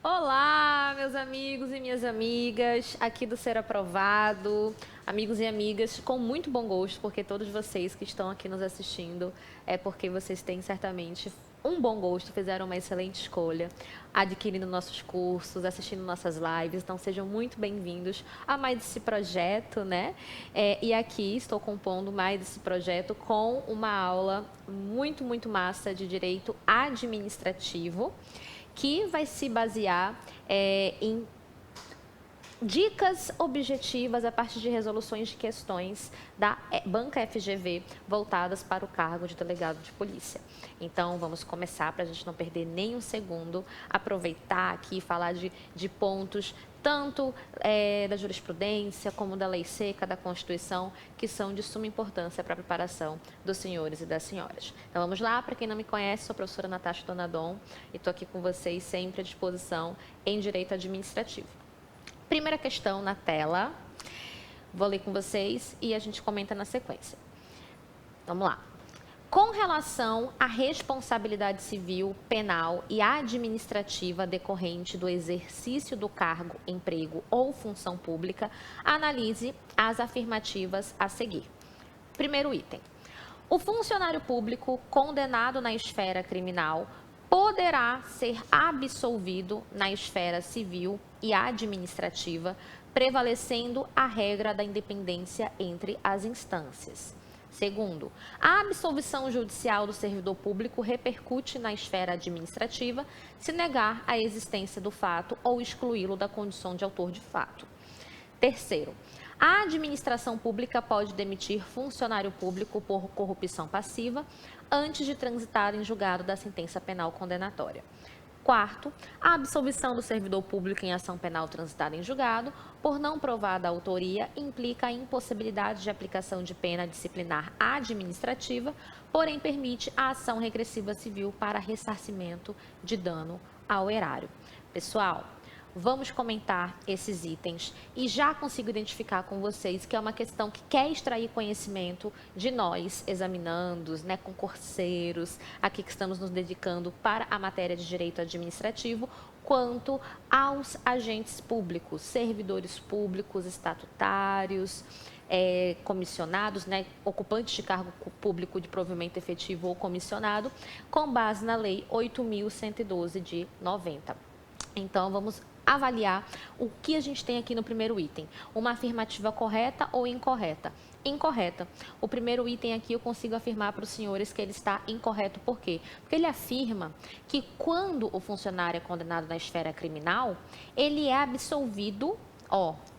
Olá, meus amigos e minhas amigas, aqui do Ser Aprovado, amigos e amigas com muito bom gosto, porque todos vocês que estão aqui nos assistindo é porque vocês têm certamente um bom gosto, fizeram uma excelente escolha, adquirindo nossos cursos, assistindo nossas lives, então sejam muito bem-vindos a mais esse projeto, né? E aqui estou compondo mais esse projeto com uma aula muito massa de direito administrativo, que vai se basear em dicas objetivas a partir de resoluções de questões da Banca FGV voltadas para o cargo de delegado de polícia. Então, vamos começar para a gente não perder nem um segundo, aproveitar aqui e falar de pontos tanto da jurisprudência como da lei seca, da Constituição, que são de suma importância para a preparação dos senhores e das senhoras. Então vamos lá, para quem não me conhece, sou a professora Natasha Donadon e estou aqui com vocês sempre à disposição em Direito Administrativo. Primeira questão na tela, vou ler com vocês e a gente comenta na sequência. Vamos lá. Com relação à responsabilidade civil, penal e administrativa decorrente do exercício do cargo, emprego ou função pública, analise as afirmativas a seguir. Primeiro item. O funcionário público condenado na esfera criminal poderá ser absolvido na esfera civil e administrativa, prevalecendo a regra da independência entre as instâncias. Segundo, a absolvição judicial do servidor público repercute na esfera administrativa se negar a existência do fato ou excluí-lo da condição de autor de fato. Terceiro, a administração pública pode demitir funcionário público por corrupção passiva antes de transitar em julgado da sentença penal condenatória. Quarto, a absolvição do servidor público em ação penal transitada em julgado, por não provada a autoria, implica a impossibilidade de aplicação de pena disciplinar administrativa, porém permite a ação regressiva civil para ressarcimento de dano ao erário. Pessoal, vamos comentar esses itens e já consigo identificar com vocês que é uma questão que quer extrair conhecimento de nós, examinandos, né, concurseiros, aqui que estamos nos dedicando para a matéria de direito administrativo, quanto aos agentes públicos, servidores públicos, estatutários, comissionados, né, ocupantes de cargo público de provimento efetivo ou comissionado, com base na Lei 8.112 de 90. Então, vamos avaliar o que a gente tem aqui no primeiro item. Uma afirmativa correta ou incorreta? Incorreta. O primeiro item aqui eu consigo afirmar para os senhores que ele está incorreto. Por quê? Porque ele afirma que quando o funcionário é condenado na esfera criminal, ele é absolvido,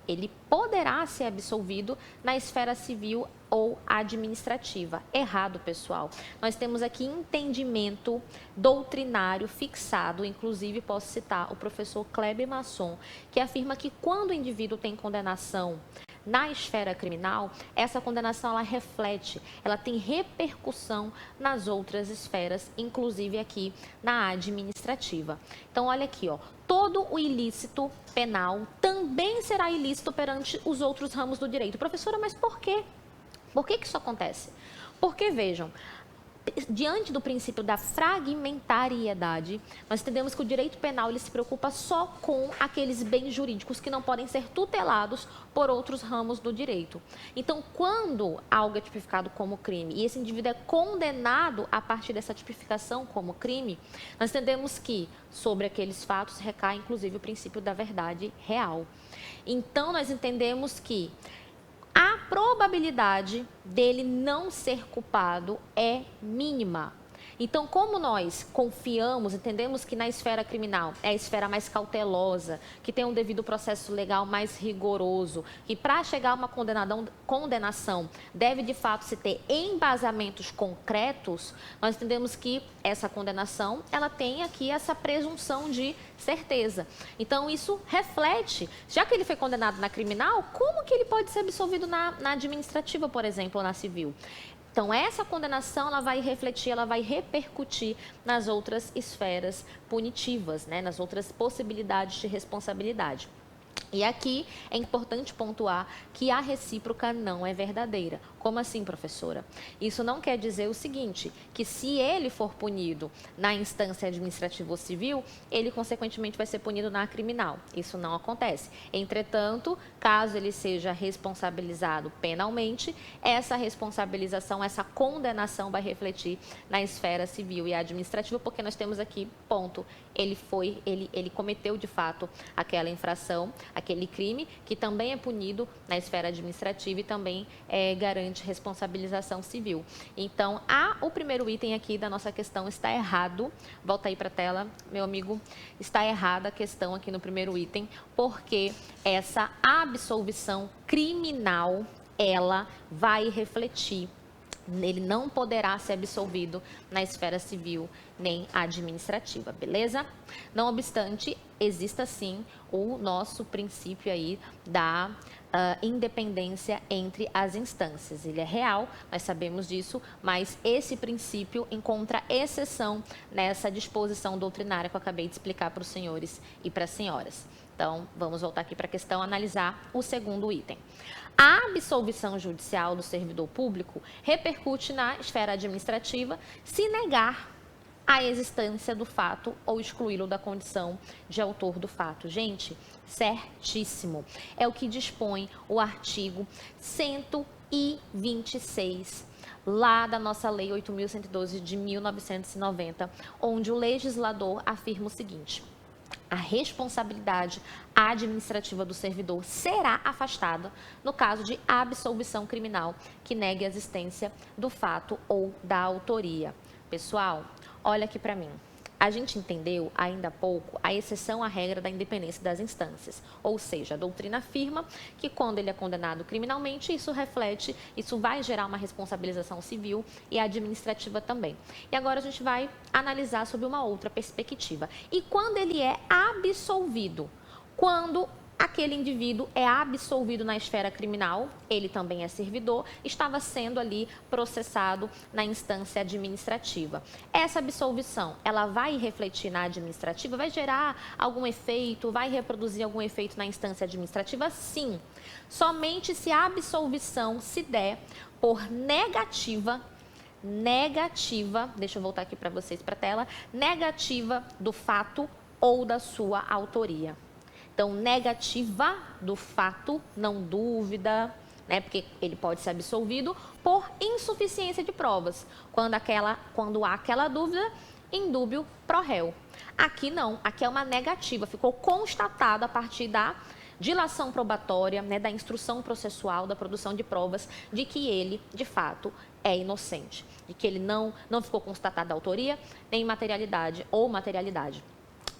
ele poderá ser absolvido na esfera civil ou administrativa. Errado, pessoal. Nós temos aqui entendimento doutrinário fixado, inclusive posso citar o professor Kleber Masson, que afirma que quando o indivíduo tem condenação na esfera criminal, essa condenação ela reflete, ela tem repercussão nas outras esferas, inclusive aqui na administrativa. Então, olha aqui, todo o ilícito penal também será ilícito perante os outros ramos do direito. Professora, mas por quê? Por que isso acontece? Porque, vejam, diante do princípio da fragmentariedade, nós entendemos que o direito penal ele se preocupa só com aqueles bens jurídicos que não podem ser tutelados por outros ramos do direito. Então, quando algo é tipificado como crime e esse indivíduo é condenado a partir dessa tipificação como crime, nós entendemos que sobre aqueles fatos recai, inclusive, o princípio da verdade real. Então, nós entendemos que a probabilidade dele não ser culpado é mínima. Então, como nós confiamos, entendemos que na esfera criminal é a esfera mais cautelosa, que tem um devido processo legal mais rigoroso, que para chegar a uma condenação deve de fato se ter embasamentos concretos, nós entendemos que essa condenação ela tem aqui essa presunção de certeza. Então, isso reflete, já que ele foi condenado na criminal, como que ele pode ser absolvido na administrativa, por exemplo, ou na civil? Então, essa condenação ela vai refletir, ela vai repercutir nas outras esferas punitivas, né? Nas outras possibilidades de responsabilidade. E aqui é importante pontuar que a recíproca não é verdadeira. Como assim, professora? Isso não quer dizer o seguinte, que se ele for punido na instância administrativa ou civil, ele consequentemente vai ser punido na criminal. Isso não acontece. Entretanto, caso ele seja responsabilizado penalmente, essa responsabilização, essa condenação vai refletir na esfera civil e administrativa, porque nós temos aqui, ponto, ele cometeu de fato aquela infração, aquele crime, que também é punido na esfera administrativa e também garante responsabilização civil. Então, o primeiro item aqui da nossa questão está errado. Volta aí para a tela, meu amigo. Está errada a questão aqui no primeiro item, porque essa absolvição criminal, ela vai refletir, ele não poderá ser absolvido na esfera civil nem administrativa, beleza? Não obstante, exista sim o nosso princípio aí da independência entre as instâncias. Ele é real, nós sabemos disso, mas esse princípio encontra exceção nessa disposição doutrinária que eu acabei de explicar para os senhores e para as senhoras. Então, vamos voltar aqui para a questão, analisar o segundo item. A absolvição judicial do servidor público repercute na esfera administrativa se negar a existência do fato ou excluí-lo da condição de autor do fato. Gente, certíssimo. É o que dispõe o artigo 126 lá da nossa Lei 8.112 de 1990, onde o legislador afirma o seguinte: a responsabilidade administrativa do servidor será afastada no caso de absolvição criminal que negue a existência do fato ou da autoria. Pessoal, olha aqui para mim. A gente entendeu ainda há pouco a exceção à regra da independência das instâncias, ou seja, a doutrina afirma que quando ele é condenado criminalmente, isso vai gerar uma responsabilização civil e administrativa também. E agora a gente vai analisar sob uma outra perspectiva. E quando ele é absolvido? Quando aquele indivíduo é absolvido na esfera criminal, ele também é servidor, estava sendo ali processado na instância administrativa. Essa absolvição, ela vai refletir na administrativa, vai gerar algum efeito, vai reproduzir algum efeito na instância administrativa? Sim. Somente se a absolvição se der por negativa, deixa eu voltar aqui para vocês para a tela, negativa do fato ou da sua autoria. Então, negativa do fato, não dúvida, né, porque ele pode ser absolvido por insuficiência de provas, quando há aquela dúvida, indúbio pro réu. Aqui não, aqui é uma negativa, ficou constatado a partir da dilação probatória, né, da instrução processual, da produção de provas, de que ele, de fato, é inocente, de que ele não ficou constatada a autoria, nem materialidade ou materialidade.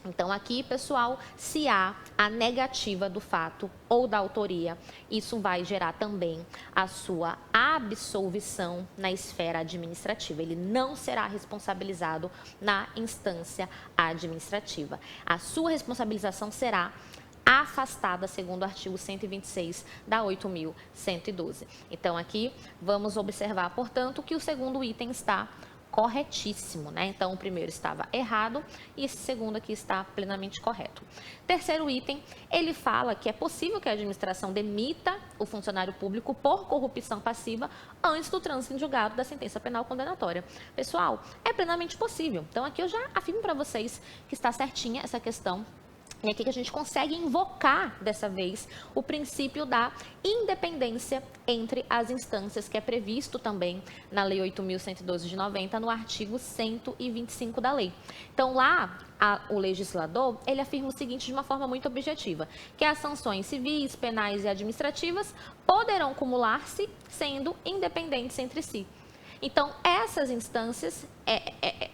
Então, aqui, pessoal, se há a negativa do fato ou da autoria, isso vai gerar também a sua absolvição na esfera administrativa. Ele não será responsabilizado na instância administrativa. A sua responsabilização será afastada, segundo o artigo 126 da 8.112. Então, aqui, vamos observar, portanto, que o segundo item está corretíssimo, né? Então, o primeiro estava errado e esse segundo aqui está plenamente correto. Terceiro item, ele fala que é possível que a administração demita o funcionário público por corrupção passiva antes do trânsito em julgado da sentença penal condenatória. Pessoal, é plenamente possível. Então, aqui eu já afirmo para vocês que está certinha essa questão. E aqui que a gente consegue invocar, dessa vez, o princípio da independência entre as instâncias, que é previsto também na Lei 8.112 de 90, no artigo 125 da lei. Então, lá, o legislador, ele afirma o seguinte de uma forma muito objetiva, que as sanções civis, penais e administrativas poderão acumular-se sendo independentes entre si. Então, essas instâncias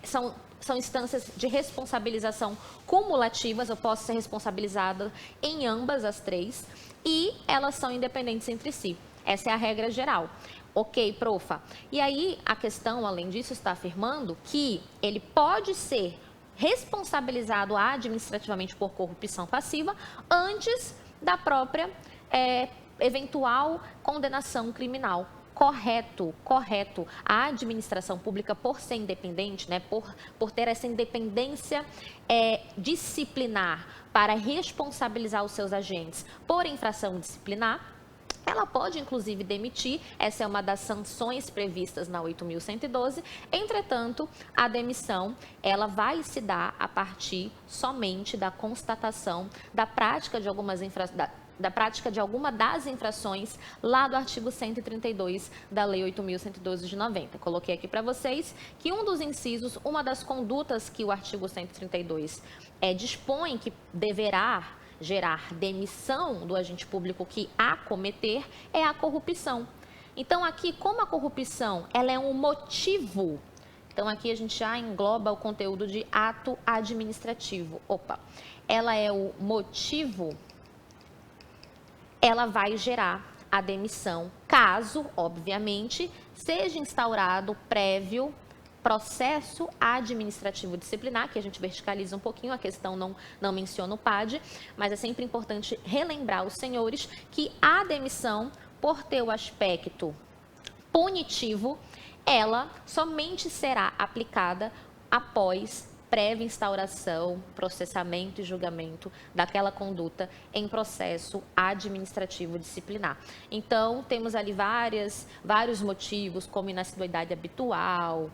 são instâncias de responsabilização cumulativas, eu posso ser responsabilizada em ambas as três, e elas são independentes entre si. Essa é a regra geral. Ok, profa? E aí, a questão, além disso, está afirmando que ele pode ser responsabilizado administrativamente por corrupção passiva antes da própria eventual condenação criminal. correto. A administração pública, por ser independente, né, por ter essa independência disciplinar para responsabilizar os seus agentes por infração disciplinar, ela pode, inclusive, demitir, essa é uma das sanções previstas na 8.112, entretanto, a demissão, ela vai se dar a partir somente da constatação da prática de algumas da prática de alguma das infrações lá do artigo 132 da Lei 8.112 de 90. Coloquei aqui para vocês que um dos incisos, uma das condutas que o artigo 132 dispõe que deverá gerar demissão do agente público que a cometer é a corrupção. Então, aqui, como a corrupção ela é um motivo, então aqui a gente já engloba o conteúdo de ato administrativo. Ela é o motivo, ela vai gerar a demissão, caso, obviamente, seja instaurado prévio processo administrativo disciplinar, que a gente verticaliza um pouquinho, a questão não menciona o PAD, mas é sempre importante relembrar os senhores que a demissão, por ter o aspecto punitivo, ela somente será aplicada após prévia instauração, processamento e julgamento daquela conduta em processo administrativo disciplinar. Então, temos ali vários motivos, como inassiduidade habitual,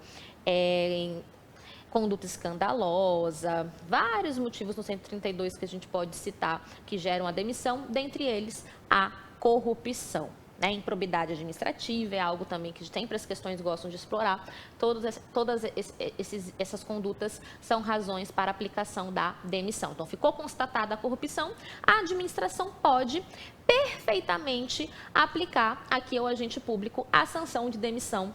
conduta escandalosa, vários motivos no 132 que a gente pode citar que geram a demissão, dentre eles a corrupção. Improbidade administrativa é algo também que sempre as questões gostam de explorar. Todas essas condutas são razões para aplicação da demissão. Então, ficou constatada a corrupção, a administração pode perfeitamente aplicar aqui ao agente público a sanção de demissão,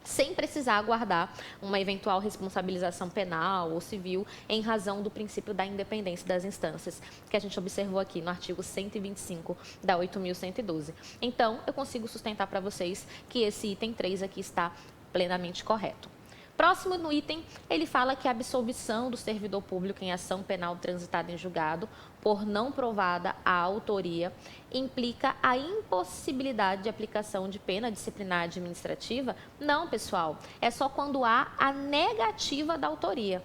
sem precisar aguardar uma eventual responsabilização penal ou civil em razão do princípio da independência das instâncias, que a gente observou aqui no artigo 125 da 8.112. Então, eu consigo sustentar para vocês que esse item 3 aqui está plenamente correto. Próximo no item, ele fala que a absolvição do servidor público em ação penal transitada em julgado por não provada a autoria implica a impossibilidade de aplicação de pena disciplinar administrativa? Não, pessoal, é só quando há a negativa da autoria.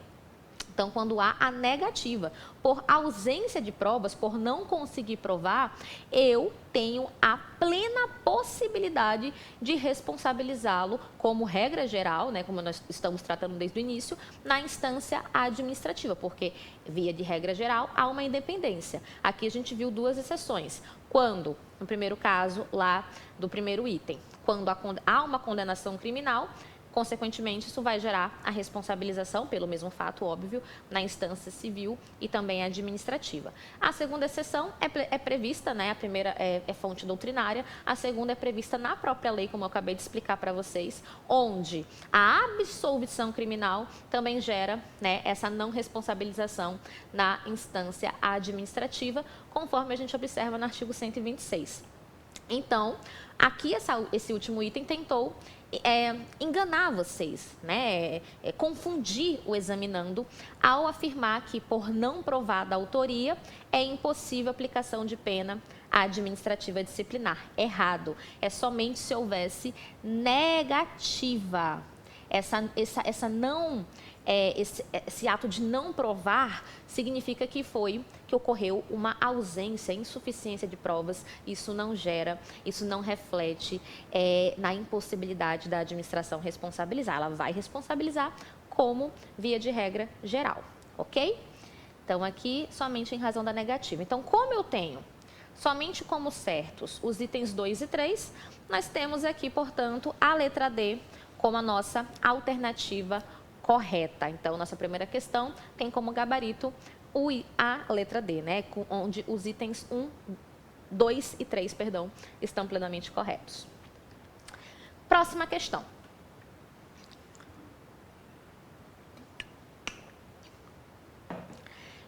Então, quando há a negativa, por ausência de provas, por não conseguir provar, eu tenho a plena possibilidade de responsabilizá-lo como regra geral, como nós estamos tratando desde o início, na instância administrativa, porque, via de regra geral, há uma independência. Aqui a gente viu duas exceções. Quando, no primeiro caso, lá do primeiro item, quando há uma condenação criminal, consequentemente, isso vai gerar a responsabilização, pelo mesmo fato, óbvio, na instância civil e também administrativa. A segunda exceção é prevista, a primeira é fonte doutrinária, a segunda é prevista na própria lei, como eu acabei de explicar para vocês, onde a absolvição criminal também gera essa não responsabilização na instância administrativa, conforme a gente observa no artigo 126. Então, aqui esse último item tentou enganar vocês, confundir o examinando ao afirmar que, por não provada a autoria, é impossível aplicação de pena administrativa disciplinar. Errado. É somente se houvesse negativa. Esse ato de não provar significa que ocorreu uma ausência, insuficiência de provas. Isso não reflete na impossibilidade da administração responsabilizar. Ela vai responsabilizar como via de regra geral, ok? Então, aqui, somente em razão da negativa. Então, como eu tenho somente como certos os itens 2 e 3, nós temos aqui, portanto, a letra D como a nossa alternativa correta. Então, nossa primeira questão tem como gabarito a letra D, onde os itens 2 e 3, estão plenamente corretos. Próxima questão.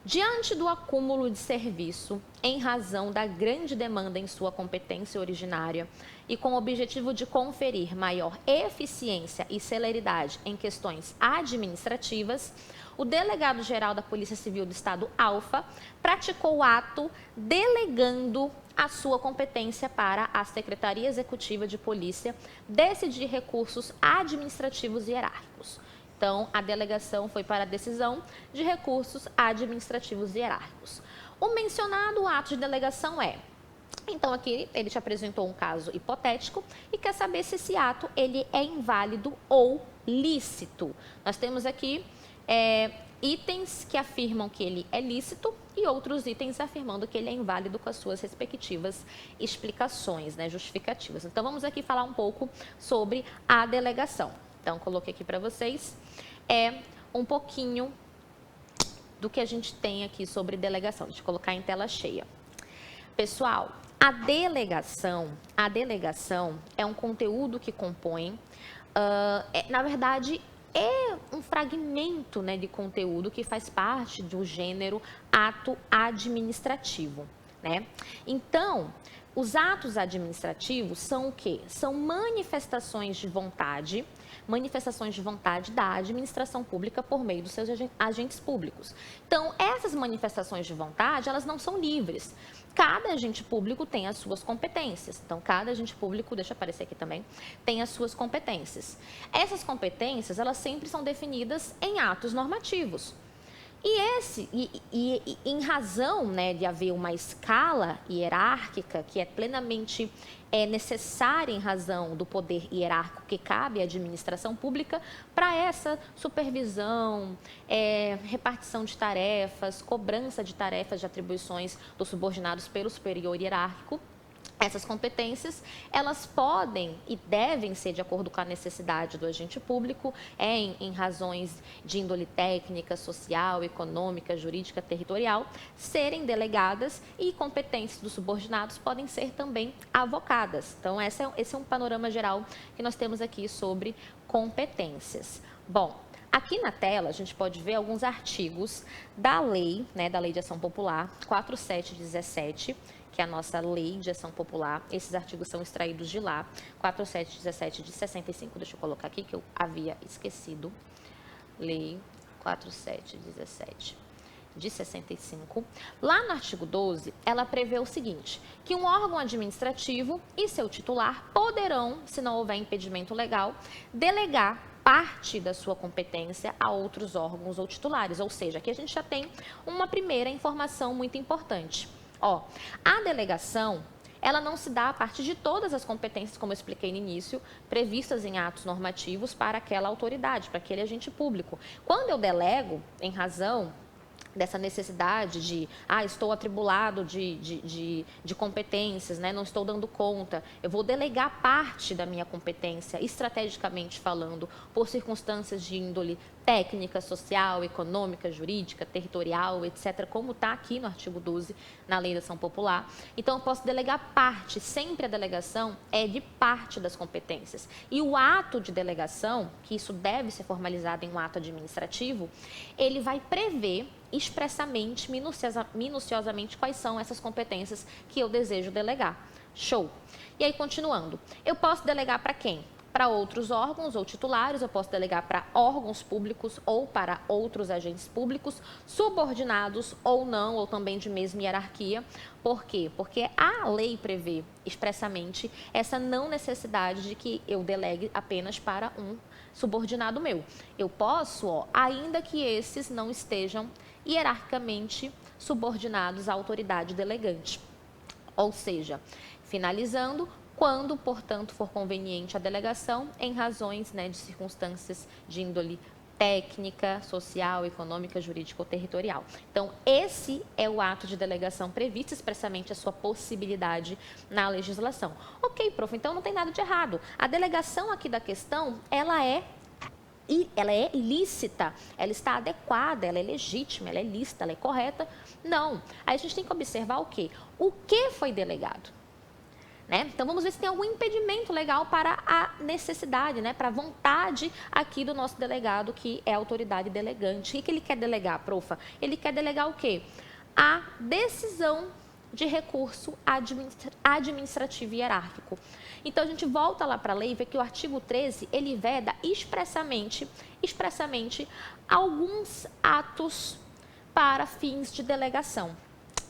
Diante do acúmulo de serviço, em razão da grande demanda em sua competência originária e com o objetivo de conferir maior eficiência e celeridade em questões administrativas, o delegado-geral da Polícia Civil do Estado Alfa praticou o ato delegando a sua competência para a Secretaria Executiva de Polícia decidir recursos administrativos e hierárquicos. Então, a delegação foi para a decisão de recursos administrativos e hierárquicos. O mencionado ato de delegação é... Então, aqui ele te apresentou um caso hipotético e quer saber se esse ato ele é inválido ou lícito. Nós temos aqui itens que afirmam que ele é lícito e outros itens afirmando que ele é inválido com as suas respectivas explicações, né, justificativas. Então, vamos aqui falar um pouco sobre a delegação. Então, coloquei aqui para vocês um pouquinho do que a gente tem aqui sobre delegação. Deixa eu colocar em tela cheia. Pessoal, a delegação é um conteúdo que compõe, na verdade, é um fragmento, né, de conteúdo que faz parte do gênero ato administrativo, né? Então, os atos administrativos são o quê? São manifestações de vontade da administração pública por meio dos seus agentes públicos. Então, essas manifestações de vontade, elas não são livres. Cada agente público tem as suas competências. Então, cada agente público, deixa eu aparecer aqui também, tem as suas competências. Essas competências, elas sempre são definidas em atos normativos. E em razão, né, de haver uma escala hierárquica que é plenamente necessária em razão do poder hierárquico que cabe à administração pública para essa supervisão, repartição de tarefas, cobrança de tarefas de atribuições dos subordinados pelo superior hierárquico. Essas competências, elas podem e devem ser de acordo com a necessidade do agente público, em razões de índole técnica, social, econômica, jurídica, territorial, serem delegadas e competências dos subordinados podem ser também avocadas. Então, esse é um panorama geral que nós temos aqui sobre competências. Bom, aqui na tela a gente pode ver alguns artigos da lei, né, da Lei de Ação Popular 4717, que é a nossa Lei de Ação Popular. Esses artigos são extraídos de lá, 4717 de 65, deixa eu colocar aqui que eu havia esquecido. Lei 4717 de 65. Lá no artigo 12, ela prevê o seguinte, que um órgão administrativo e seu titular poderão, se não houver impedimento legal, delegar parte da sua competência a outros órgãos ou titulares. Ou seja, aqui a gente já tem uma primeira informação muito importante. A delegação, ela não se dá a partir de todas as competências, como eu expliquei no início, previstas em atos normativos para aquela autoridade, para aquele agente público. Quando eu delego, em razão dessa necessidade de, estou atribulado de competências, né? Não estou dando conta, eu vou delegar parte da minha competência, estrategicamente falando, por circunstâncias de índole técnica, social, econômica, jurídica, territorial, etc., como está aqui no artigo 12, na Lei da Ação Popular. Então, eu posso delegar parte, sempre a delegação é de parte das competências. E o ato de delegação, que isso deve ser formalizado em um ato administrativo, ele vai prever expressamente, minuciosamente, quais são essas competências que eu desejo delegar. Show! E aí, continuando, eu posso delegar para quem? Para outros órgãos ou titulares, eu posso delegar para órgãos públicos ou para outros agentes públicos, subordinados ou não, ou também de mesma hierarquia. Por quê? Porque a lei prevê expressamente essa não necessidade de que eu delegue apenas para um subordinado meu. Eu posso, ainda que esses não estejam hierarquicamente subordinados à autoridade delegante. Ou seja, finalizando, quando, portanto, for conveniente a delegação, em razões, né, de circunstâncias de índole técnica, social, econômica, jurídica ou territorial. Então, esse é o ato de delegação previsto expressamente a sua possibilidade na legislação. Ok, prof, então não tem nada de errado. A delegação aqui da questão, ela é lícita, ela está adequada, ela é legítima, ela é lícita, ela é correta? Não. Aí a gente tem que observar o quê? O que foi delegado? né? Então, vamos ver se tem algum impedimento legal para a necessidade, né? Para a vontade aqui do nosso delegado, que é a autoridade delegante. O que ele quer delegar, profa? Ele quer delegar o quê? A decisão de recurso administrativo e hierárquico. Então, a gente volta lá para a lei e vê que o artigo 13, ele veda expressamente alguns atos para fins de delegação.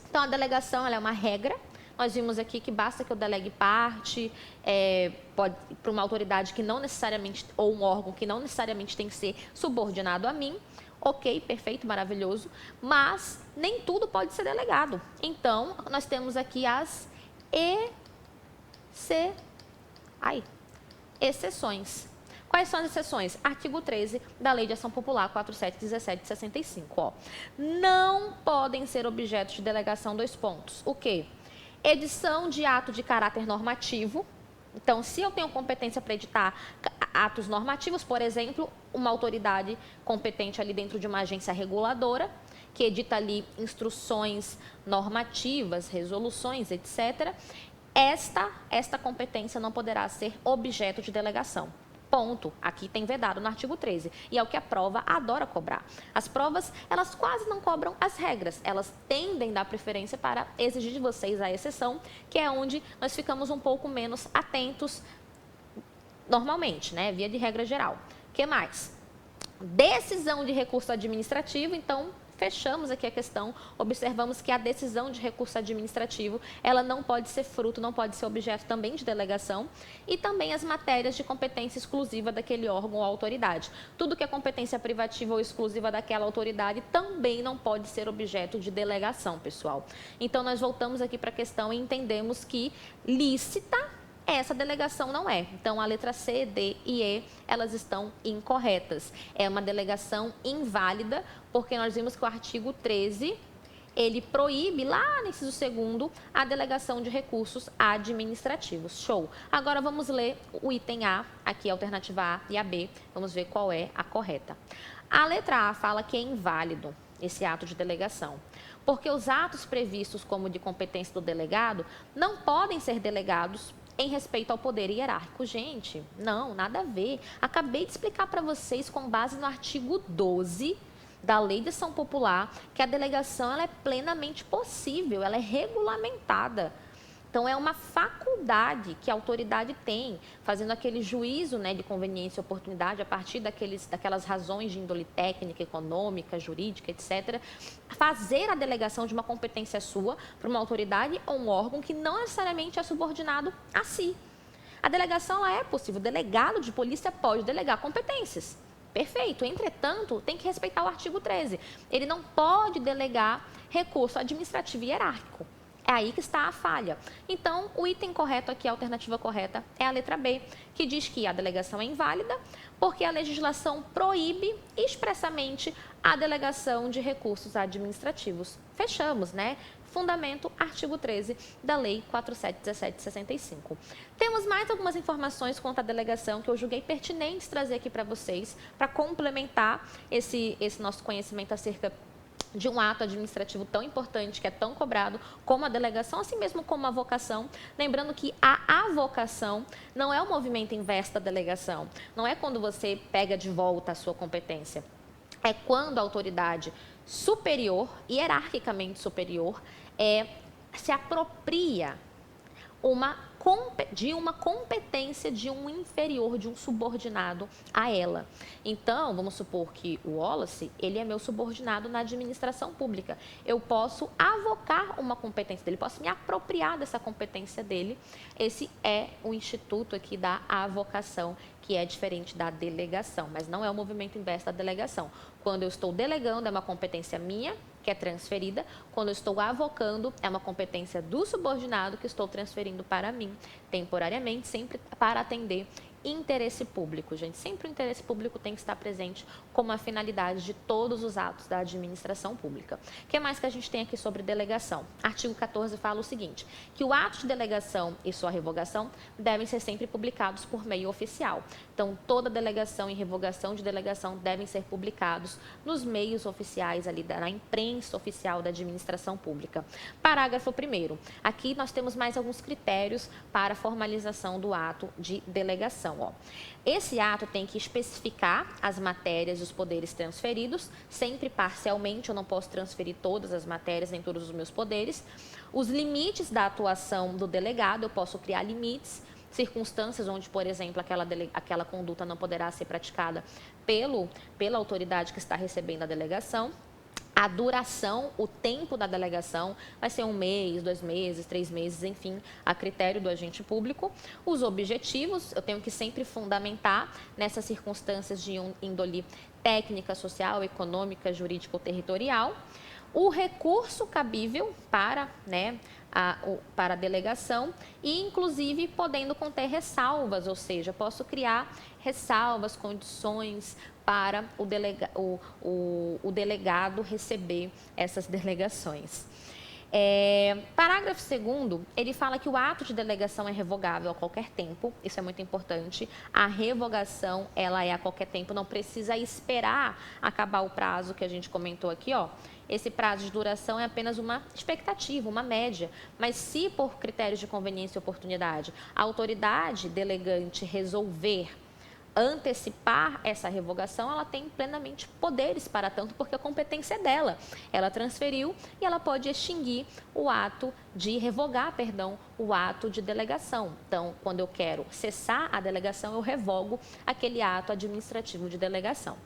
Então, a delegação ela é uma regra. Nós vimos aqui que basta que eu delegue parte para uma autoridade que não necessariamente, ou um órgão que não necessariamente tem que ser subordinado a mim. Ok, perfeito, maravilhoso, mas nem tudo pode ser delegado. Então, nós temos aqui as exceções. Quais são as exceções? Artigo 13 da Lei de Ação Popular 4717 de 65. Ó. Não podem ser objetos de delegação dois pontos. O quê? Edição de ato de caráter normativo. Então, se eu tenho competência para editar atos normativos, por exemplo, uma autoridade competente ali dentro de uma agência reguladora, que edita ali instruções normativas, resoluções, etc., esta competência não poderá ser objeto de delegação. Ponto. Aqui tem vedado no artigo 13. E é o que a prova adora cobrar. As provas, elas quase não cobram as regras. Elas tendem a dar preferência para exigir de vocês a exceção, que é onde nós ficamos um pouco menos atentos normalmente, né? Via de regra geral. O que mais? Decisão de recurso administrativo, então fechamos aqui a questão, observamos que a decisão de recurso administrativo, ela não pode ser fruto, não pode ser objeto também de delegação, e também as matérias de competência exclusiva daquele órgão ou autoridade. Tudo que é competência privativa ou exclusiva daquela autoridade também não pode ser objeto de delegação, pessoal. Então, nós voltamos aqui para a questão e entendemos que lícita essa delegação não é. Então, a letra C, D e E, elas estão incorretas. É uma delegação inválida, porque nós vimos que o artigo 13, ele proíbe, lá no inciso 2º, a delegação de recursos administrativos. Show. Agora, vamos ler o item A, aqui a alternativa A e a B. Vamos ver qual é a correta. A letra A fala que é inválido esse ato de delegação, porque os atos previstos como de competência do delegado não podem ser delegados em respeito ao poder hierárquico. Gente, não, nada a ver. Acabei de explicar para vocês, com base no artigo 12 da Lei de Ação Popular, que a delegação ela é plenamente possível, ela é regulamentada. Então, é uma faculdade que a autoridade tem, fazendo aquele juízo, né, de conveniência e oportunidade a partir daquelas razões de índole técnica, econômica, jurídica, etc. Fazer a delegação de uma competência sua para uma autoridade ou um órgão que não necessariamente é subordinado a si. A delegação ela é possível. O delegado de polícia pode delegar competências. Perfeito. Entretanto, tem que respeitar o artigo 13. Ele não pode delegar recurso administrativo e hierárquico. É aí que está a falha. Então, o item correto aqui, a alternativa correta, é a letra B, que diz que a delegação é inválida porque a legislação proíbe expressamente a delegação de recursos administrativos. Fechamos, né? Fundamento, artigo 13 da Lei 4717 de 65. Temos mais algumas informações quanto à delegação que eu julguei pertinentes trazer aqui para vocês, para complementar esse nosso conhecimento acerca de um ato administrativo tão importante, que é tão cobrado, como a delegação, assim mesmo como a avocação. Lembrando que a avocação não é o movimento inverso da delegação, não é quando você pega de volta a sua competência. É quando a autoridade superior, hierarquicamente superior, se apropria de uma competência de um inferior, de um subordinado a ela. Então, vamos supor que o Wallace, ele é meu subordinado na administração pública. Eu posso avocar uma competência dele, posso me apropriar dessa competência dele. Esse é o instituto aqui da avocação, que é diferente da delegação, mas não é o movimento inverso da delegação. Quando eu estou delegando, é uma competência minha, que é transferida. Quando eu estou avocando, é uma competência do subordinado que estou transferindo para mim, temporariamente, sempre para atender interesse público, gente. Sempre o interesse público tem que estar presente como a finalidade de todos os atos da administração pública. O que mais que a gente tem aqui sobre delegação? Artigo 14 fala o seguinte, que o ato de delegação e sua revogação devem ser sempre publicados por meio oficial. Então, toda delegação e revogação de delegação devem ser publicados nos meios oficiais ali, na imprensa oficial da administração pública. Parágrafo 1º. Aqui nós temos mais alguns critérios para a formalização do ato de delegação. Ó. Esse ato tem que especificar as matérias e os poderes transferidos, sempre parcialmente, eu não posso transferir todas as matérias nem todos os meus poderes. Os limites da atuação do delegado, eu posso criar limites, circunstâncias onde, por exemplo, aquela conduta não poderá ser praticada pela autoridade que está recebendo a delegação. A duração, o tempo da delegação vai ser 1 mês, 2 meses, 3 meses, enfim, a critério do agente público. Os objetivos, eu tenho que sempre fundamentar nessas circunstâncias de índole técnica, social, econômica, jurídica ou territorial. O recurso cabível para a delegação e, inclusive, podendo conter ressalvas, ou seja, posso criar ressalvas, condições para o delegado receber essas delegações. Parágrafo 2º, ele fala que o ato de delegação é revogável a qualquer tempo, isso é muito importante. A revogação, ela é a qualquer tempo, não precisa esperar acabar o prazo que a gente comentou aqui, ó. Esse prazo de duração é apenas uma expectativa, uma média, mas se por critérios de conveniência e oportunidade a autoridade delegante resolver antecipar essa revogação, ela tem plenamente poderes para tanto, porque a competência é dela. Ela transferiu e ela pode extinguir o ato de revogar, o ato de delegação. Então, quando eu quero cessar a delegação, eu revogo aquele ato administrativo de delegação.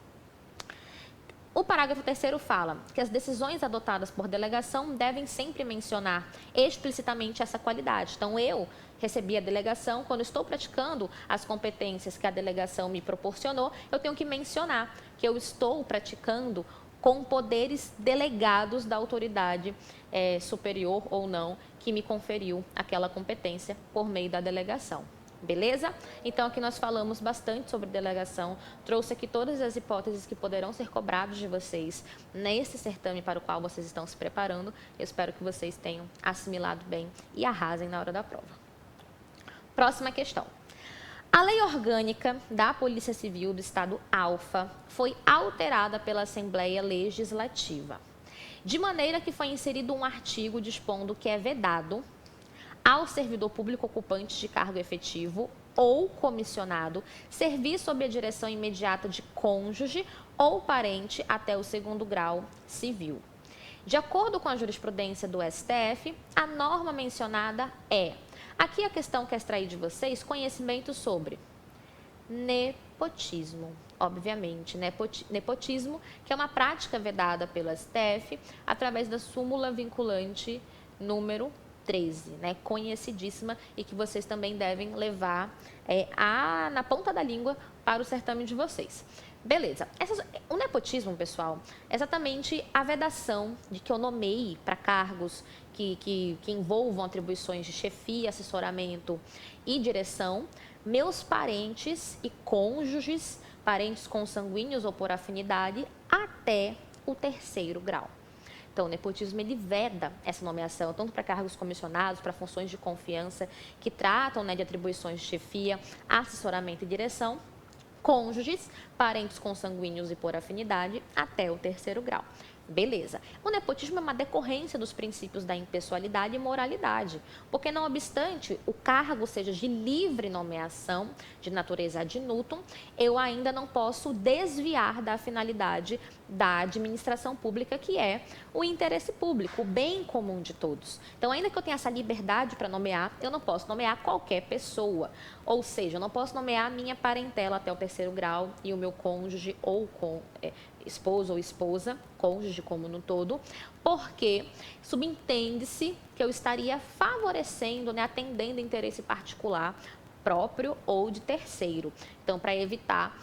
O parágrafo 3º fala que as decisões adotadas por delegação devem sempre mencionar explicitamente essa qualidade. Então, eu recebi a delegação, quando estou praticando as competências que a delegação me proporcionou, eu tenho que mencionar que eu estou praticando com poderes delegados da autoridade superior ou não, que me conferiu aquela competência por meio da delegação. Beleza? Então, aqui nós falamos bastante sobre delegação, trouxe aqui todas as hipóteses que poderão ser cobradas de vocês nesse certame para o qual vocês estão se preparando. Eu espero que vocês tenham assimilado bem e arrasem na hora da prova. Próxima questão. A Lei Orgânica da Polícia Civil do Estado Alfa foi alterada pela Assembleia Legislativa, de maneira que foi inserido um artigo dispondo que é vedado ao servidor público ocupante de cargo efetivo ou comissionado servir sob a direção imediata de cônjuge ou parente até o 2º grau civil. De acordo com a jurisprudência do STF, a norma mencionada é... Aqui a questão que é extrair de vocês conhecimento sobre nepotismo. Obviamente, nepotismo, que é uma prática vedada pelo STF através da súmula vinculante número 13, conhecidíssima e que vocês também devem levar na ponta da língua para o certame de vocês. Beleza. O nepotismo, pessoal, é exatamente a vedação de que eu nomeie para cargos que envolvam atribuições de chefia, assessoramento e direção, meus parentes e cônjuges, parentes consanguíneos ou por afinidade, até o 3º grau. Então, o nepotismo, ele veda essa nomeação, tanto para cargos comissionados, para funções de confiança, que tratam de atribuições de chefia, assessoramento e direção, cônjuges, parentes consanguíneos e por afinidade, até o 3º grau. Beleza. O nepotismo é uma decorrência dos princípios da impessoalidade e moralidade, porque não obstante o cargo seja de livre nomeação, de natureza ad nutum, eu ainda não posso desviar da finalidade da administração pública, que é o interesse público, o bem comum de todos. Então, ainda que eu tenha essa liberdade para nomear, eu não posso nomear qualquer pessoa, ou seja, eu não posso nomear a minha parentela até o 3º grau e o meu cônjuge ou esposo ou esposa, cônjuge como no todo, porque subentende-se que eu estaria favorecendo, atendendo interesse particular próprio ou de terceiro. Então, para evitar,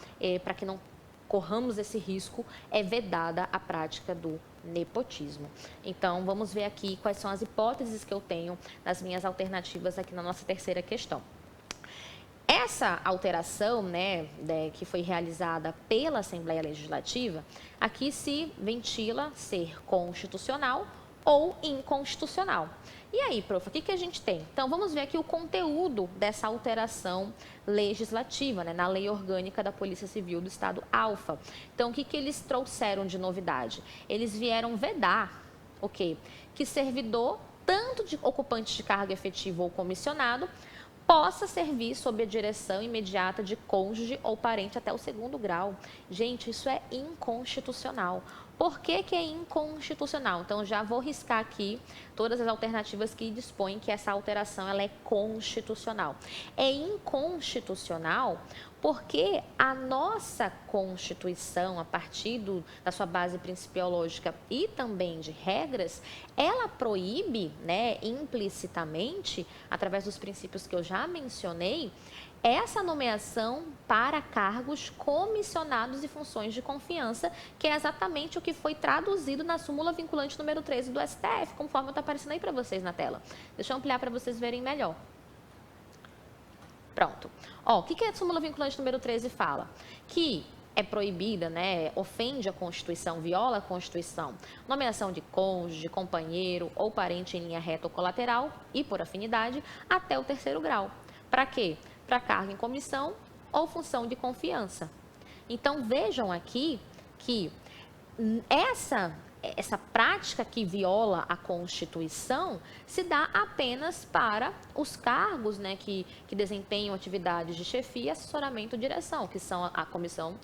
para que não corramos esse risco, é vedada a prática do nepotismo. Então, vamos ver aqui quais são as hipóteses que eu tenho nas minhas alternativas aqui na nossa terceira questão. Essa alteração, que foi realizada pela Assembleia Legislativa, aqui se ventila ser constitucional ou inconstitucional. E aí, prof, o que a gente tem? Então, vamos ver aqui o conteúdo dessa alteração legislativa, na Lei Orgânica da Polícia Civil do Estado Alfa. Então, o que eles trouxeram de novidade? Eles vieram vedar o quê? Que servidor, tanto de ocupante de cargo efetivo ou comissionado, possa servir sob a direção imediata de cônjuge ou parente até o 2º grau. Gente, isso é inconstitucional. Por que é inconstitucional? Então, já vou riscar aqui todas as alternativas que dispõem que essa alteração ela é constitucional. É inconstitucional porque a nossa Constituição, a partir da sua base principiológica e também de regras, ela proíbe, implicitamente, através dos princípios que eu já mencionei, essa nomeação para cargos comissionados e funções de confiança, que é exatamente o que foi traduzido na súmula vinculante número 13 do STF, conforme está aparecendo aí para vocês na tela. Deixa eu ampliar para vocês verem melhor. Pronto. O que a súmula vinculante número 13 fala? Que é proibida, ofende a Constituição, viola a Constituição, nomeação de cônjuge, de companheiro ou parente em linha reta ou colateral e por afinidade até o 3º grau. Para quê? Para cargo em comissão ou função de confiança. Então, vejam aqui que essa prática que viola a Constituição se dá apenas para os cargos que desempenham atividades de chefia, assessoramento e direção, que são a comissão,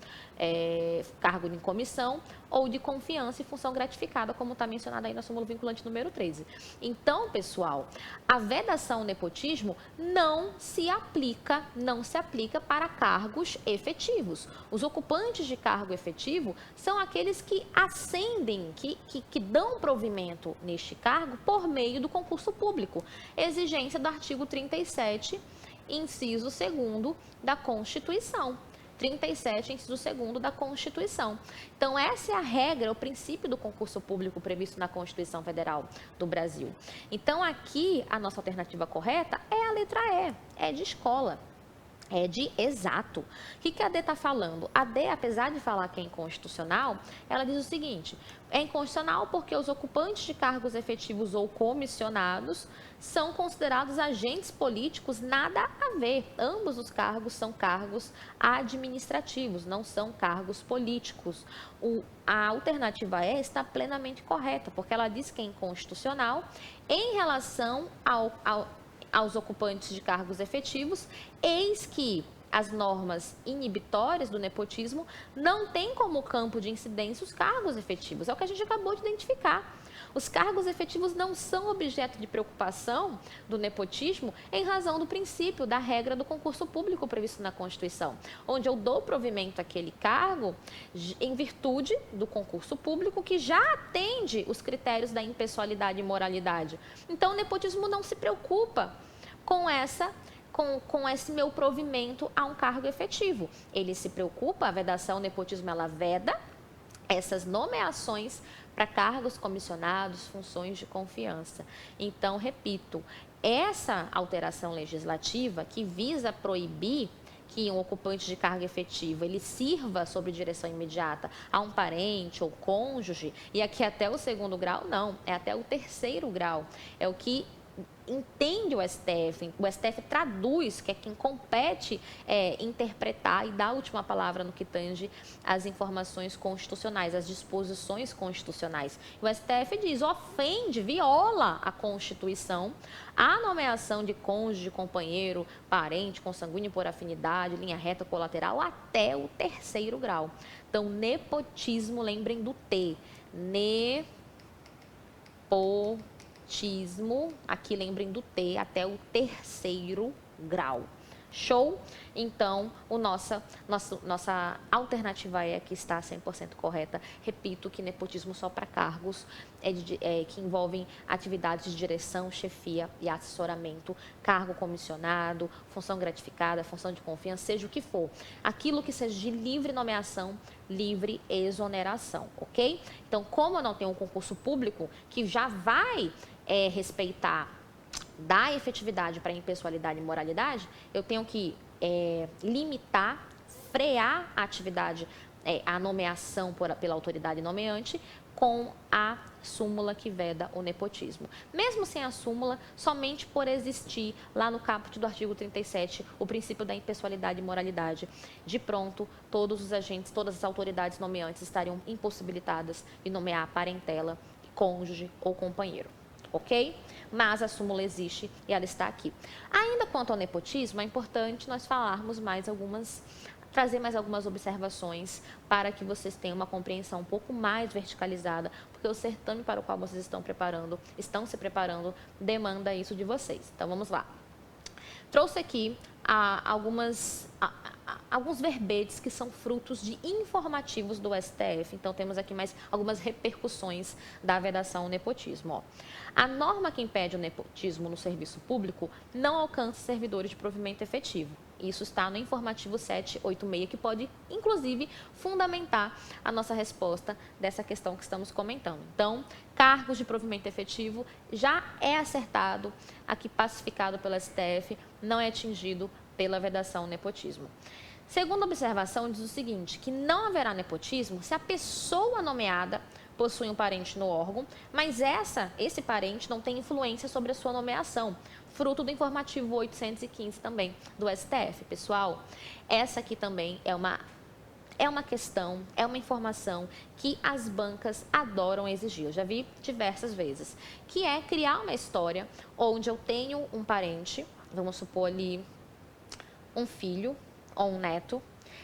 cargo em comissão ou de confiança e função gratificada, como está mencionado aí na súmula vinculante número 13. Então, pessoal, a vedação ao nepotismo não se aplica para cargos efetivos. Os ocupantes de cargo efetivo são aqueles que ascendem, que dão provimento neste cargo por meio do concurso público, exigência do artigo 37, inciso 2º da Constituição. 37, inciso 2º da Constituição. Então, essa é a regra, o princípio do concurso público previsto na Constituição Federal do Brasil. Então, aqui, a nossa alternativa correta é a letra E, é de escola. É de exato. O que a AD está falando? A AD, apesar de falar que é inconstitucional, ela diz o seguinte: é inconstitucional porque os ocupantes de cargos efetivos ou comissionados são considerados agentes políticos, nada a ver. Ambos os cargos são cargos administrativos, não são cargos políticos. A alternativa E está plenamente correta, porque ela diz que é inconstitucional em relação aos ocupantes de cargos efetivos, eis que as normas inibitórias do nepotismo não têm como campo de incidência os cargos efetivos. É o que a gente acabou de identificar. Os cargos efetivos não são objeto de preocupação do nepotismo em razão do princípio da regra do concurso público previsto na Constituição, onde eu dou provimento àquele cargo em virtude do concurso público que já atende os critérios da impessoalidade e moralidade. Então, o nepotismo não se preocupa com esse meu provimento a um cargo efetivo. Ele se preocupa, a vedação, o nepotismo, ela veda essas nomeações para cargos comissionados, funções de confiança. Então, repito, essa alteração legislativa que visa proibir que um ocupante de cargo efetivo ele sirva sob direção imediata a um parente ou cônjuge, e aqui até o 2º grau, não, é até o 3º grau. É o que entende o STF traduz, que é quem compete interpretar e dar a última palavra no que tange as informações constitucionais, as disposições constitucionais. O STF diz, ofende, viola a Constituição, a nomeação de cônjuge, companheiro, parente, consanguíneo por afinidade, linha reta colateral, até o 3º grau. Então, nepotismo, lembrem do T, nepotismo, aqui lembrem do T, até o 3º grau. Show? Então, nossa alternativa é que está 100% correta. Repito que nepotismo só para cargos que envolvem atividades de direção, chefia e assessoramento, cargo comissionado, função gratificada, função de confiança, seja o que for. Aquilo que seja de livre nomeação, livre exoneração, ok? Então, como eu não tenho um concurso público que já vai respeitar da efetividade para impessoalidade e moralidade, eu tenho que limitar, frear a atividade, a nomeação pela autoridade nomeante com a súmula que veda o nepotismo. Mesmo sem a súmula, somente por existir lá no caput do artigo 37 o princípio da impessoalidade e moralidade, de pronto, todos os agentes, todas as autoridades nomeantes estariam impossibilitadas de nomear parentela, cônjuge ou companheiro. Ok? Mas a súmula existe e ela está aqui. Ainda quanto ao nepotismo, é importante nós trazer mais algumas observações para que vocês tenham uma compreensão um pouco mais verticalizada, porque o certame para o qual vocês estão se preparando, demanda isso de vocês. Então, vamos lá. Trouxe aqui alguns verbetes que são frutos de informativos do STF. Então, temos aqui mais algumas repercussões da vedação ao nepotismo. Ó. A norma que impede o nepotismo no serviço público não alcança servidores de provimento efetivo. Isso está no informativo 786, que pode, inclusive, fundamentar a nossa resposta dessa questão que estamos comentando. Então, cargos de provimento efetivo já é acertado, aqui pacificado pelo STF, não é atingido pela vedação ao nepotismo. Segunda observação diz o seguinte, que não haverá nepotismo se a pessoa nomeada possui um parente no órgão, mas esse parente não tem influência sobre a sua nomeação, fruto do informativo 815 também do STF. Pessoal, essa aqui também é uma questão, é uma informação que as bancas adoram exigir. Eu já vi diversas vezes, que é criar uma história onde eu tenho um parente, vamos supor ali um filho ou um neto,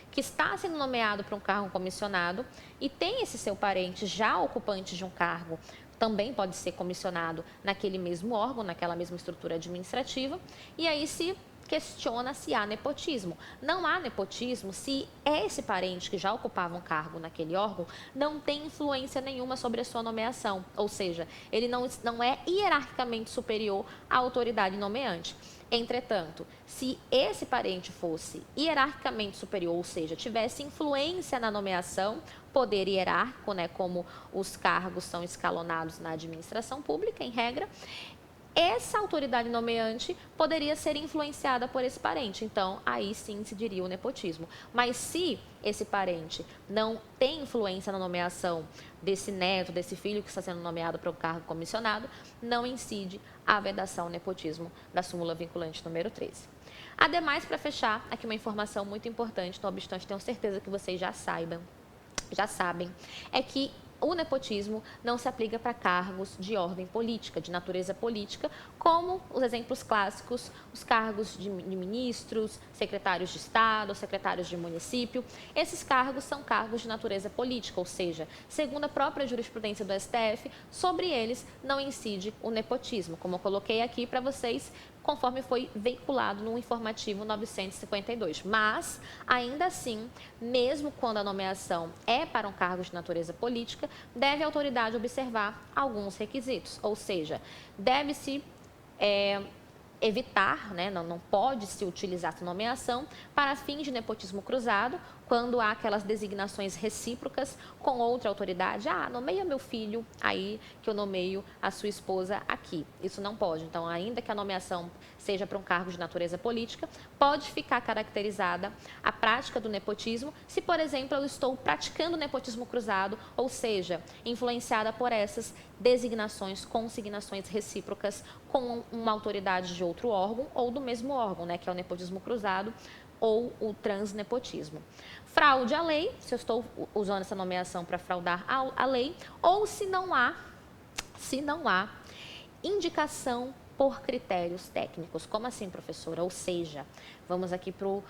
que está sendo nomeado para um cargo comissionado e tem esse seu parente já ocupante de um cargo, também pode ser comissionado naquele mesmo órgão, naquela mesma estrutura administrativa, e aí se questiona se há nepotismo. Não há nepotismo se esse parente que já ocupava um cargo naquele órgão não tem influência nenhuma sobre a sua nomeação, ou seja, ele não é hierarquicamente superior à autoridade nomeante. Entretanto, se esse parente fosse hierarquicamente superior, ou seja, tivesse influência na nomeação, poder hierárquico, né, como os cargos são escalonados na administração pública, em regra, essa autoridade nomeante poderia ser influenciada por esse parente. Então, aí sim se diria o nepotismo. Mas se esse parente não tem influência na nomeação desse neto, desse filho que está sendo nomeado para o cargo comissionado, não incide a vedação ao nepotismo da súmula vinculante número 13. Ademais, para fechar, aqui uma informação muito importante, não obstante, tenho certeza que vocês já sabem, é que o nepotismo não se aplica para cargos de ordem política, de natureza política, como os exemplos clássicos, os cargos de ministros, secretários de Estado, secretários de município. Esses cargos são cargos de natureza política, ou seja, segundo a própria jurisprudência do STF, sobre eles não incide o nepotismo, como eu coloquei aqui para vocês, conforme foi veiculado no informativo 952. Mas, ainda assim, mesmo quando a nomeação é para um cargo de natureza política, deve a autoridade observar alguns requisitos, ou seja, deve-se evitar, né, não pode se utilizar essa nomeação para fins de nepotismo cruzado, quando há aquelas designações recíprocas com outra autoridade. Nomeia meu filho, aí que eu nomeio a sua esposa aqui. Isso não pode. Então, ainda que a nomeação seja para um cargo de natureza política, pode ficar caracterizada a prática do nepotismo se, por exemplo, eu estou praticando nepotismo cruzado, ou seja, influenciada por essas designações, consignações recíprocas com uma autoridade de outro órgão ou do mesmo órgão, né, que é o nepotismo cruzado ou o transnepotismo. Fraude à lei, se eu estou usando essa nomeação para fraudar a lei, ou se não há indicação por critérios técnicos. Como assim, professora? Ou seja, vamos aqui para o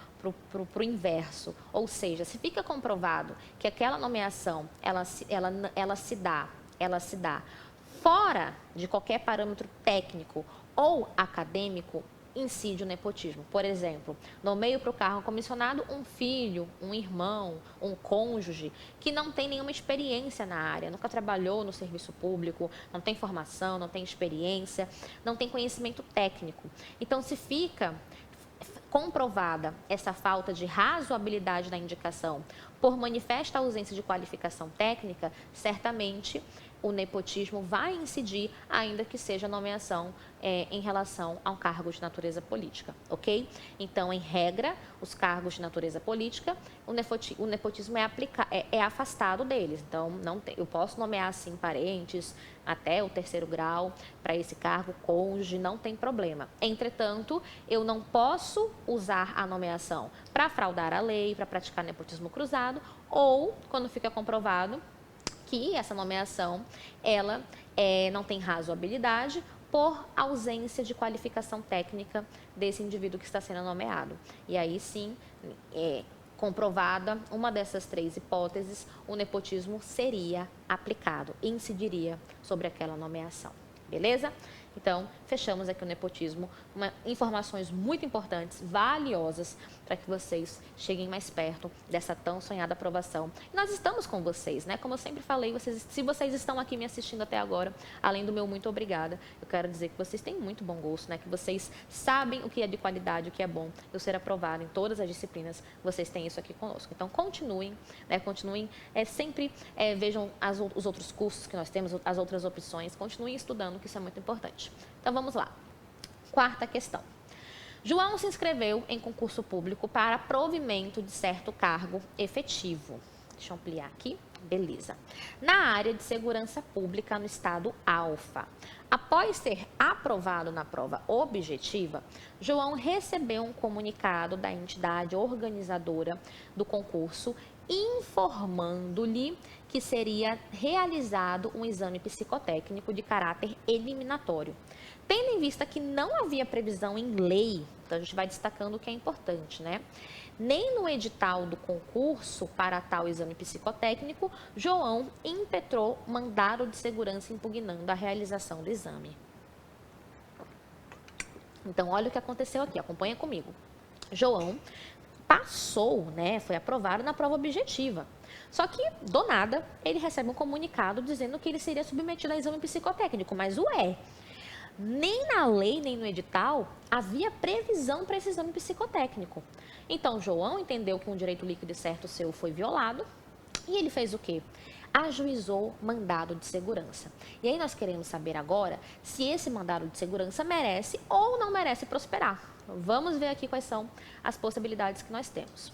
inverso. Ou seja, se fica comprovado que aquela nomeação ela se dá fora de qualquer parâmetro técnico ou acadêmico, incide o nepotismo. Por exemplo, nomeio para o cargo comissionado um filho, um irmão, um cônjuge que não tem nenhuma experiência na área, nunca trabalhou no serviço público, não tem formação, não tem experiência, não tem conhecimento técnico. Então, se fica comprovada essa falta de razoabilidade da indicação por manifesta ausência de qualificação técnica, certamente o nepotismo vai incidir, ainda que seja nomeação em relação a um cargo de natureza política, ok? Então, em regra, os cargos de natureza política, o nepotismo é afastado deles. Então, eu posso nomear, sim, parentes até o 3º grau para esse cargo, cônjuge, não tem problema. Entretanto, eu não posso usar a nomeação para fraudar a lei, para praticar nepotismo cruzado, ou, quando fica comprovado que essa nomeação ela não tem razoabilidade por ausência de qualificação técnica desse indivíduo que está sendo nomeado. E aí sim, comprovada uma dessas 3 hipóteses, o nepotismo seria aplicado, incidiria sobre aquela nomeação. Beleza? Então, fechamos aqui o nepotismo, informações muito importantes, valiosas, para que vocês cheguem mais perto dessa tão sonhada aprovação. E nós estamos com vocês, né? Como eu sempre falei, se vocês estão aqui me assistindo até agora, além do meu muito obrigada, eu quero dizer que vocês têm muito bom gosto, né? Que vocês sabem o que é de qualidade, o que é bom, eu ser aprovado em todas as disciplinas, vocês têm isso aqui conosco. Então, continuem, né? Continuem, sempre vejam os outros cursos que nós temos, as outras opções, continuem estudando, que isso é muito importante. Então, vamos lá. 4ª questão. João se inscreveu em concurso público para provimento de certo cargo efetivo. Deixa eu ampliar aqui. Beleza. Na área de segurança pública no estado Alfa. Após ser aprovado na prova objetiva, João recebeu um comunicado da entidade organizadora do concurso informando-lhe que seria realizado um exame psicotécnico de caráter eliminatório. Tendo em vista que não havia previsão em lei, então a gente vai destacando o que é importante, né? Nem no edital do concurso para tal exame psicotécnico, João impetrou mandado de segurança impugnando a realização do exame. Então, olha o que aconteceu aqui, acompanha comigo. João passou, né, foi aprovado na prova objetiva. Só que, do nada, ele recebe um comunicado dizendo que ele seria submetido a exame psicotécnico. Mas, nem na lei, nem no edital, havia previsão para esse exame psicotécnico. Então, João entendeu que um direito líquido e certo seu foi violado e ele fez o quê? Ajuizou mandado de segurança. E aí nós queremos saber agora se esse mandado de segurança merece ou não merece prosperar. Vamos ver aqui quais são as possibilidades que nós temos.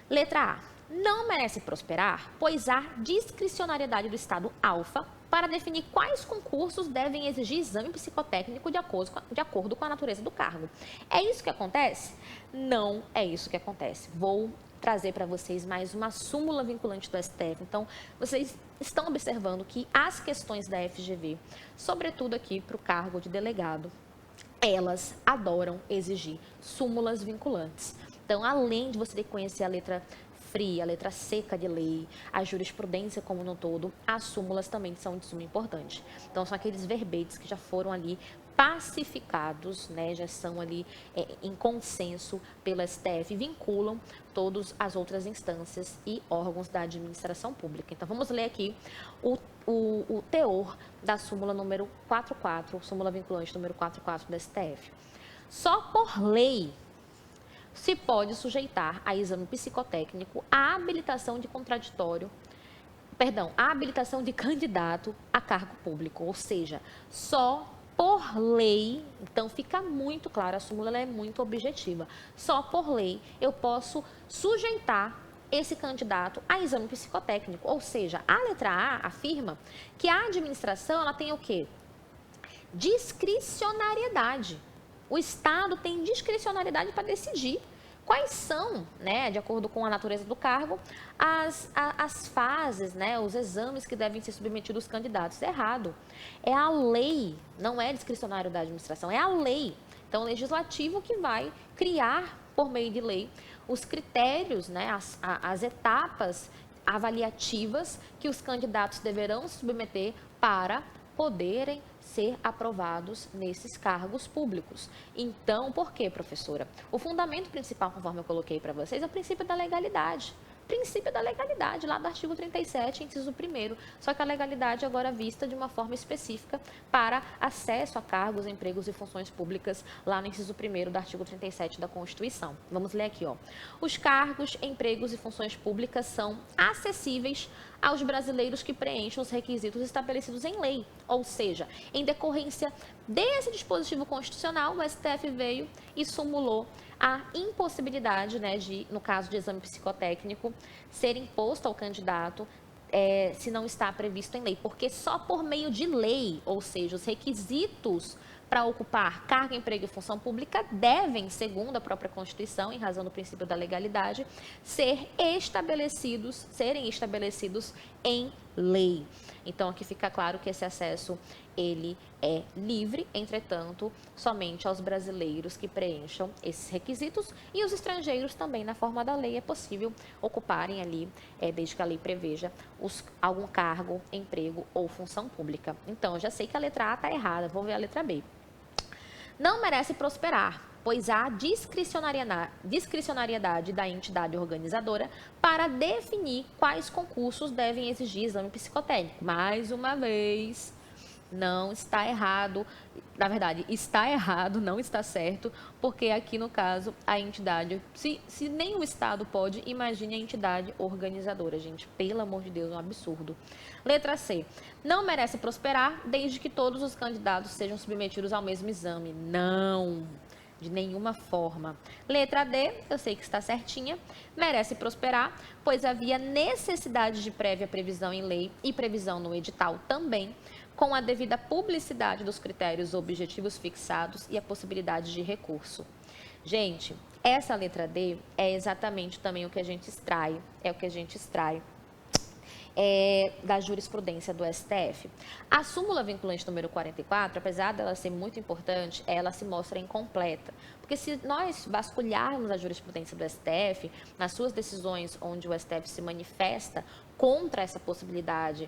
Letra A. Não merece prosperar, pois há discricionariedade do estado Alfa para definir quais concursos devem exigir exame psicotécnico de acordo com a natureza do cargo. É isso que acontece? Não é isso que acontece. Vou trazer para vocês mais uma súmula vinculante do STF. Então, vocês estão observando que as questões da FGV, sobretudo aqui para o cargo de delegado, elas adoram exigir súmulas vinculantes. Então, além de você ter que conhecer a letra fria, a letra seca de lei, a jurisprudência como no todo, as súmulas também são de suma importância. Então, são aqueles verbetes que já foram ali pacificados, né, já são ali em consenso pelo STF, vinculam todas as outras instâncias e órgãos da administração pública. Então, vamos ler aqui o teor da súmula número 44, súmula vinculante número 44 do STF. Só por lei se pode sujeitar a exame psicotécnico a habilitação de a habilitação de candidato a cargo público, ou seja, só por lei, então fica muito claro, a súmula ela é muito objetiva, só por lei eu posso sujeitar esse candidato a exame psicotécnico, ou seja, a letra A afirma que a administração ela tem o quê? Discricionariedade. O Estado tem discricionariedade para decidir quais são, né, de acordo com a natureza do cargo, as fases, né, os exames que devem ser submetidos aos candidatos. Errado. É a lei, não é discricionário da administração, é a lei. Então, o legislativo que vai criar, por meio de lei, os critérios, né, as etapas avaliativas que os candidatos deverão submeter para poderem ser aprovados nesses cargos públicos. Então, por quê, professora? O fundamento principal, conforme eu coloquei para vocês, é o princípio da legalidade. Princípio da legalidade, lá do artigo 37, inciso 1º, só que a legalidade agora vista de uma forma específica para acesso a cargos, empregos e funções públicas, lá no inciso 1º do artigo 37 da Constituição. Vamos ler aqui, ó. Os cargos, empregos e funções públicas são acessíveis aos brasileiros que preencham os requisitos estabelecidos em lei. Ou seja, em decorrência desse dispositivo constitucional, o STF veio e sumulou a impossibilidade, né, de, no caso de exame psicotécnico, ser imposto ao candidato se não está previsto em lei, porque só por meio de lei, ou seja, os requisitos para ocupar cargo, emprego e função pública devem, segundo a própria Constituição, em razão do princípio da legalidade, serem estabelecidos em lei. Então, aqui fica claro que esse acesso, ele é livre, entretanto, somente aos brasileiros que preencham esses requisitos e os estrangeiros também, na forma da lei, é possível ocuparem ali, desde que a lei preveja, algum cargo, emprego ou função pública. Então, eu já sei que a letra A está errada, vou ver a letra B. Não merece prosperar, pois há discricionariedade da entidade organizadora para definir quais concursos devem exigir exame psicotécnico. Mais uma vez, não está errado, na verdade, está errado, não está certo, porque aqui no caso a entidade, se nem o Estado pode, imagine a entidade organizadora, gente, pelo amor de Deus, é um absurdo. Letra C, não merece prosperar desde que todos os candidatos sejam submetidos ao mesmo exame. Não, de nenhuma forma. Letra D, eu sei que está certinha, merece prosperar, pois havia necessidade de prévia previsão em lei e previsão no edital também, com a devida publicidade dos critérios objetivos fixados e a possibilidade de recurso. Gente, essa letra D é exatamente também o que a gente extrai, da jurisprudência do STF. A súmula vinculante número 44, apesar dela ser muito importante, ela se mostra incompleta. Porque se nós vasculharmos a jurisprudência do STF, nas suas decisões onde o STF se manifesta contra essa possibilidade,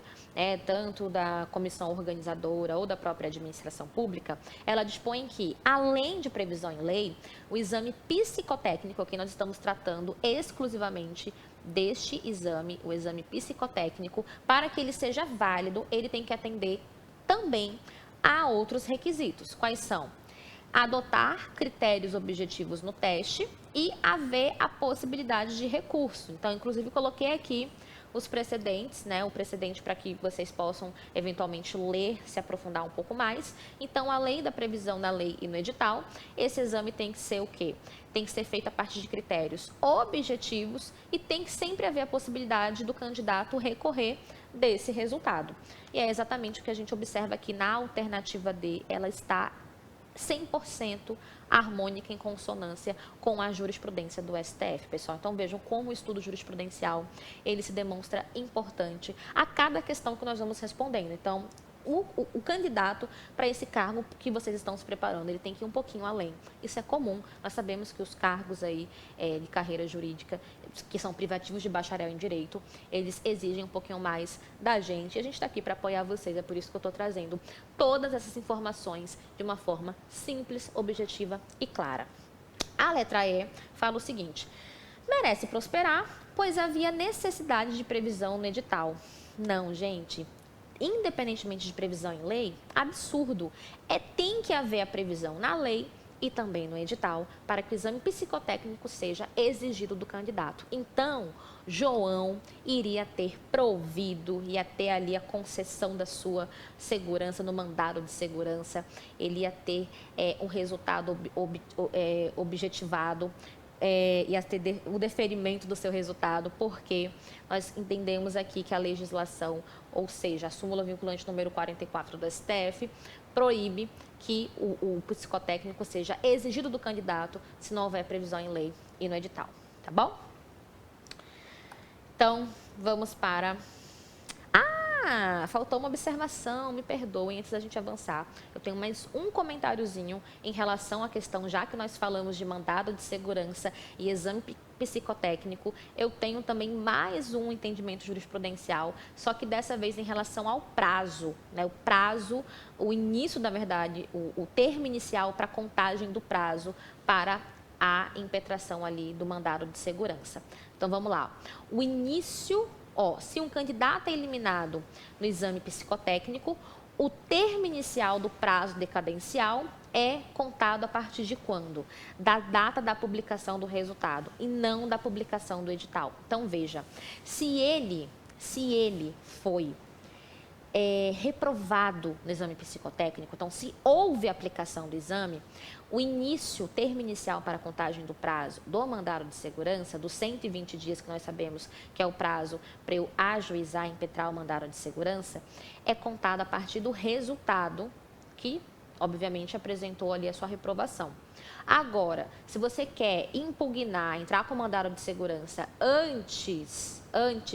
tanto da comissão organizadora ou da própria administração pública, ela dispõe que, além de previsão em lei, o exame psicotécnico, aqui nós estamos tratando exclusivamente deste exame, o exame psicotécnico, para que ele seja válido, ele tem que atender também a outros requisitos. Quais são? Adotar critérios objetivos no teste e haver a possibilidade de recurso. Então, inclusive, coloquei aqui os precedentes, o precedente para que vocês possam eventualmente ler, se aprofundar um pouco mais. Então, além da previsão na lei e no edital, esse exame tem que ser o quê? Tem que ser feito a partir de critérios objetivos e tem que sempre haver a possibilidade do candidato recorrer desse resultado. E é exatamente o que a gente observa aqui na alternativa D, ela está 100% harmônica em consonância com a jurisprudência do STF, pessoal. Então, vejam como o estudo jurisprudencial, ele se demonstra importante a cada questão que nós vamos respondendo. Então, o candidato para esse cargo que vocês estão se preparando, ele tem que ir um pouquinho além. Isso é comum, nós sabemos que os cargos aí de carreira jurídica, que são privativos de bacharel em direito, eles exigem um pouquinho mais da gente. E a gente está aqui para apoiar vocês, é por isso que eu estou trazendo todas essas informações de uma forma simples, objetiva e clara. A letra E fala o seguinte: merece prosperar, pois havia necessidade de previsão no edital. Não, gente. Independentemente de previsão em lei, absurdo. Tem que haver a previsão na lei e também no edital para que o exame psicotécnico seja exigido do candidato. Então, João iria ter provido, ia ter ali a concessão da sua segurança no mandado de segurança, ele ia ter um resultado objetivado, e o deferimento do seu resultado, porque nós entendemos aqui que a legislação, ou seja, a súmula vinculante número 44 do STF, proíbe que o psicotécnico seja exigido do candidato se não houver previsão em lei e no edital, tá bom? Então, vamos para... faltou uma observação, me perdoem, antes da gente avançar. Eu tenho mais um comentáriozinho em relação à questão, já que nós falamos de mandado de segurança e exame psicotécnico, eu tenho também mais um entendimento jurisprudencial, só que dessa vez em relação ao prazo, O prazo, o início, na verdade, o termo inicial para a contagem do prazo para a impetração ali do mandado de segurança. Então, vamos lá. O início... se um candidato é eliminado no exame psicotécnico, o termo inicial do prazo decadencial é contado a partir de quando? Da data da publicação do resultado e não da publicação do edital. Então, veja, se ele Se ele foi reprovado no exame psicotécnico, então se houve aplicação do exame, o termo inicial para a contagem do prazo do mandado de segurança, dos 120 dias que nós sabemos que é o prazo para eu ajuizar e impetrar o mandado de segurança, é contado a partir do resultado que, obviamente, apresentou ali a sua reprovação. Agora, se você quer impugnar, entrar com mandado de segurança antes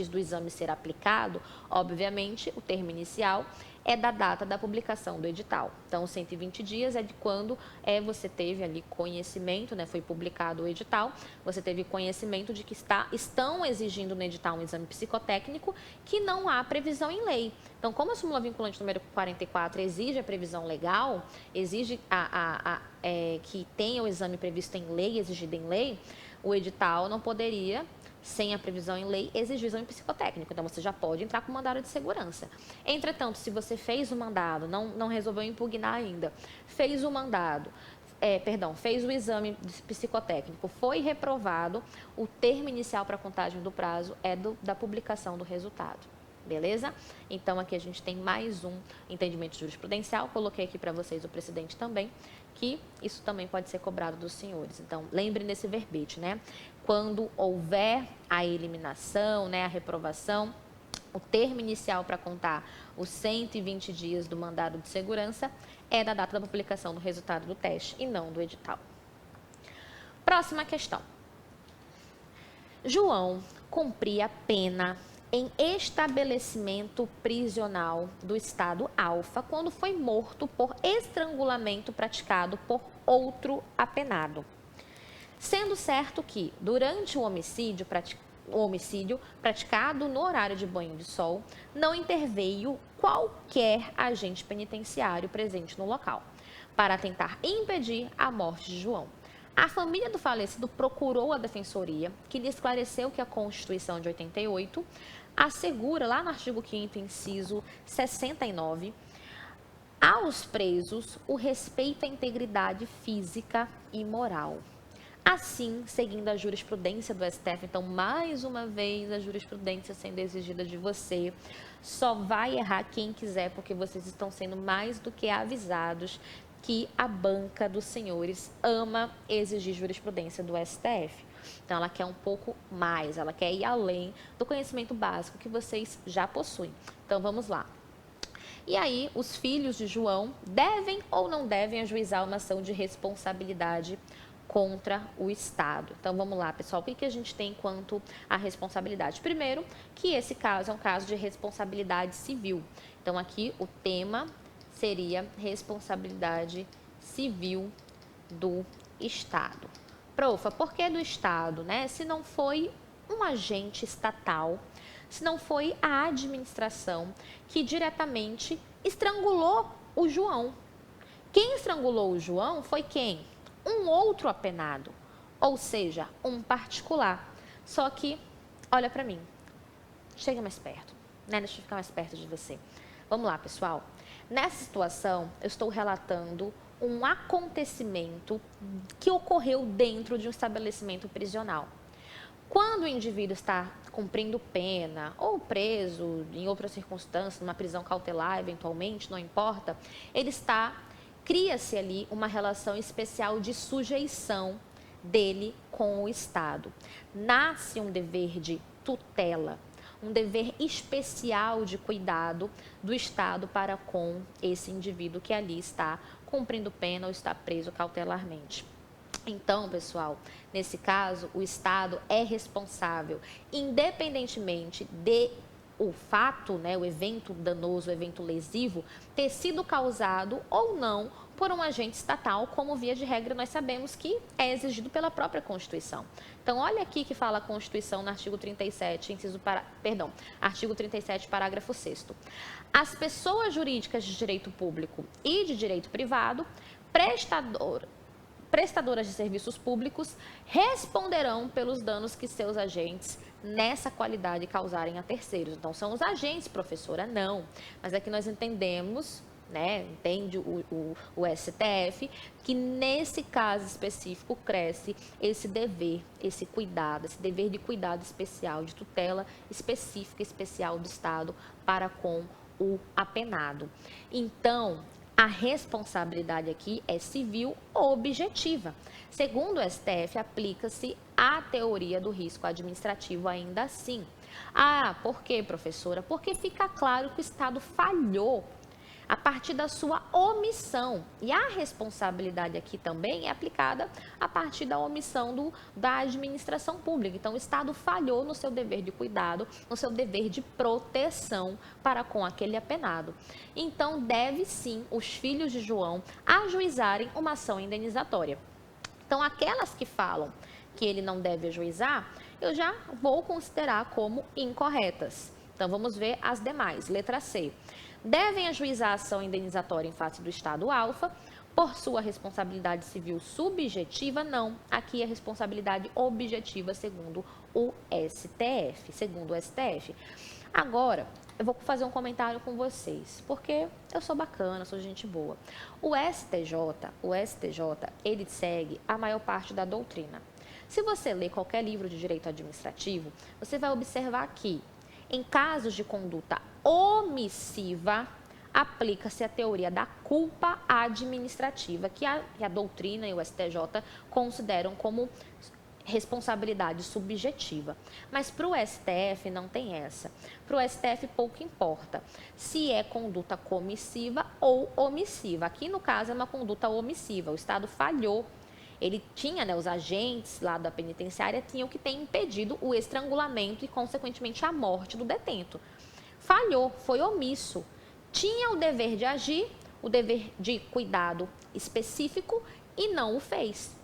do exame ser aplicado, obviamente, o termo inicial é da data da publicação do edital. Então, 120 dias é de quando você teve ali conhecimento, né, foi publicado o edital, você teve conhecimento de que estão exigindo no edital um exame psicotécnico que não há previsão em lei. Então, como a súmula vinculante número 44 exige a previsão legal, exige que tenha o exame previsto em lei, exigido em lei, o edital não poderia, sem a previsão em lei, exigir o exame psicotécnico. Então, você já pode entrar com mandado de segurança. Entretanto, se você fez o mandado, não resolveu impugnar ainda, fez o mandado, fez o exame psicotécnico, foi reprovado, o termo inicial para a contagem do prazo é da publicação do resultado. Beleza? Então, aqui a gente tem mais um entendimento jurisprudencial. Coloquei aqui para vocês o precedente também, que isso também pode ser cobrado dos senhores. Então, lembre nesse verbete, né? Quando houver a eliminação, né, a reprovação, o termo inicial para contar os 120 dias do mandado de segurança é da data da publicação do resultado do teste e não do edital. Próxima questão. João cumpria pena em estabelecimento prisional do estado Alfa quando foi morto por estrangulamento praticado por outro apenado. Sendo certo que, durante o homicídio praticado no horário de banho de sol, não interveio qualquer agente penitenciário presente no local, para tentar impedir a morte de João. A família do falecido procurou a defensoria, que lhe esclareceu que a Constituição de 88 assegura, lá no artigo 5º, inciso 69, aos presos o respeito à integridade física e moral. Assim, seguindo a jurisprudência do STF, então, mais uma vez, a jurisprudência sendo exigida de você, só vai errar quem quiser, porque vocês estão sendo mais do que avisados que a banca dos senhores ama exigir jurisprudência do STF. Então, ela quer um pouco mais, ela quer ir além do conhecimento básico que vocês já possuem. Então, vamos lá. E aí, os filhos de João devem ou não devem ajuizar uma ação de responsabilidade contra o Estado? Então, vamos lá, pessoal. O que a gente tem quanto à responsabilidade? Primeiro, que esse caso é um caso de responsabilidade civil. Então, aqui o tema seria responsabilidade civil do Estado. Profa, por que do Estado, né? Se não foi um agente estatal, se não foi a administração que diretamente estrangulou o João. Quem estrangulou o João foi quem? Um outro apenado, ou seja, um particular. Só que, olha para mim, chega mais perto, né? Deixa eu ficar mais perto de você. Vamos lá, pessoal. Nessa situação, eu estou relatando um acontecimento que ocorreu dentro de um estabelecimento prisional. Quando o indivíduo está cumprindo pena ou preso em outras circunstâncias, numa prisão cautelar, eventualmente, não importa, cria-se ali uma relação especial de sujeição dele com o Estado. Nasce um dever de tutela, um dever especial de cuidado do Estado para com esse indivíduo que ali está cumprindo pena ou está preso cautelarmente. Então, pessoal, nesse caso, o Estado é responsável, independentemente de o fato, né, o evento danoso, o evento lesivo, ter sido causado ou não por um agente estatal, como via de regra nós sabemos que é exigido pela própria Constituição. Então, olha aqui que fala a Constituição no artigo 37, artigo 37, parágrafo 6º. As pessoas jurídicas de direito público e de direito privado, prestadoras de serviços públicos, responderão pelos danos que seus agentes nessa qualidade causarem a terceiros. Então, são os agentes, professora? Não. Mas aqui nós entendemos né, entende o STF, que nesse caso específico cresce esse dever, esse cuidado, esse dever de cuidado especial, de tutela específica, especial do Estado para com o apenado. Então, a responsabilidade aqui é civil objetiva. Segundo o STF, aplica-se a teoria do risco administrativo ainda assim. Ah, por quê, professora? Porque fica claro que o Estado falhou a partir da sua omissão. E a responsabilidade aqui também é aplicada a partir da omissão da administração pública. Então, o Estado falhou no seu dever de cuidado, no seu dever de proteção para com aquele apenado. Então, deve sim os filhos de João ajuizarem uma ação indenizatória. Então, aquelas que falam que ele não deve ajuizar, eu já vou considerar como incorretas. Então, vamos ver as demais. Letra C. Devem ajuizar a ação indenizatória em face do Estado alfa por sua responsabilidade civil subjetiva? Não. Aqui é responsabilidade objetiva, segundo o STF. Agora, eu vou fazer um comentário com vocês, porque eu sou bacana, sou gente boa. O STJ, ele segue a maior parte da doutrina. Se você ler qualquer livro de direito administrativo, você vai observar que, em casos de conduta omissiva, aplica-se a teoria da culpa administrativa, que a doutrina e o STJ consideram como responsabilidade subjetiva. Mas para o STF não tem essa. Para o STF pouco importa se é conduta comissiva ou omissiva. Aqui, no caso, é uma conduta omissiva. O Estado falhou. Ele tinha, né, os agentes lá da penitenciária tinham que ter impedido o estrangulamento e, consequentemente, a morte do detento. Falhou, foi omisso. Tinha o dever de agir, o dever de cuidado específico e não o fez.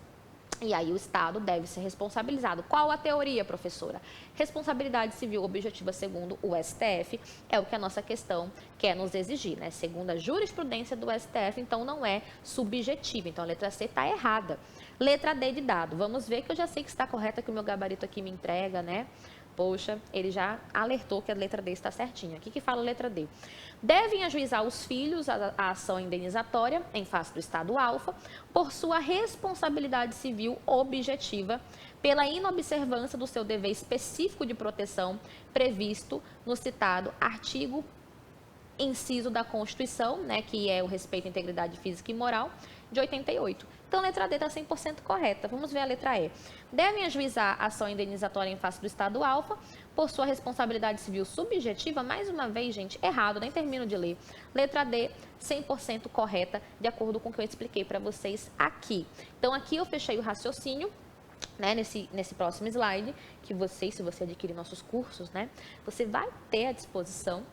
E aí o Estado deve ser responsabilizado. Qual a teoria, professora? Responsabilidade civil objetiva, segundo o STF, é o que a nossa questão quer nos exigir, né? Segundo a jurisprudência do STF, então não é subjetiva. Então a letra C está errada. Letra D de dado. Vamos ver que eu já sei que está correta, que o meu gabarito aqui me entrega, né? Poxa, ele já alertou que a letra D está certinha. O que fala a letra D? Devem ajuizar os filhos a ação indenizatória em face do Estado alfa por sua responsabilidade civil objetiva pela inobservância do seu dever específico de proteção previsto no citado artigo inciso da Constituição, né, que é o respeito à integridade física e moral, de 88. Então, a letra D está 100% correta. Vamos ver a letra E. Devem ajuizar a ação indenizatória em face do Estado alfa por sua responsabilidade civil subjetiva. Mais uma vez, gente, errado, nem termino de ler. Letra D, 100% correta, de acordo com o que eu expliquei para vocês aqui. Então, aqui eu fechei o raciocínio, né, nesse próximo slide, que vocês, se você adquirir nossos cursos, né, você vai ter à disposição.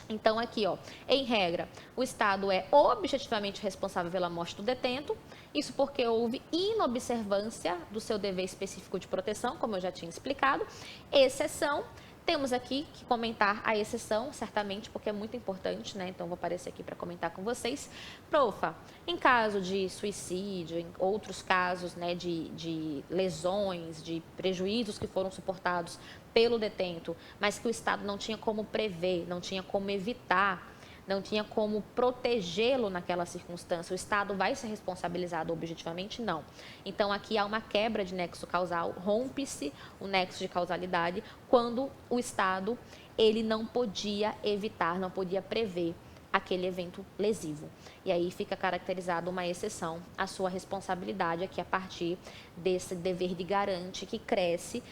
Então, aqui, ó, em regra, o Estado é objetivamente responsável pela morte do detento, isso porque houve inobservância do seu dever específico de proteção, como eu já tinha explicado. Exceção, temos aqui que comentar a exceção, certamente, porque é muito importante, né? Então, vou aparecer aqui para comentar com vocês. Profa, em caso de suicídio, em outros casos, né, de lesões, de prejuízos que foram suportados pelo detento, mas que o Estado não tinha como prever, não tinha como evitar, não tinha como protegê-lo naquela circunstância, o Estado vai ser responsabilizado objetivamente? Não. Então, aqui há uma quebra de nexo causal, rompe-se o nexo de causalidade quando o Estado ele não podia evitar, não podia prever aquele evento lesivo. E aí fica caracterizada uma exceção à sua responsabilidade aqui a partir desse dever de garante que cresce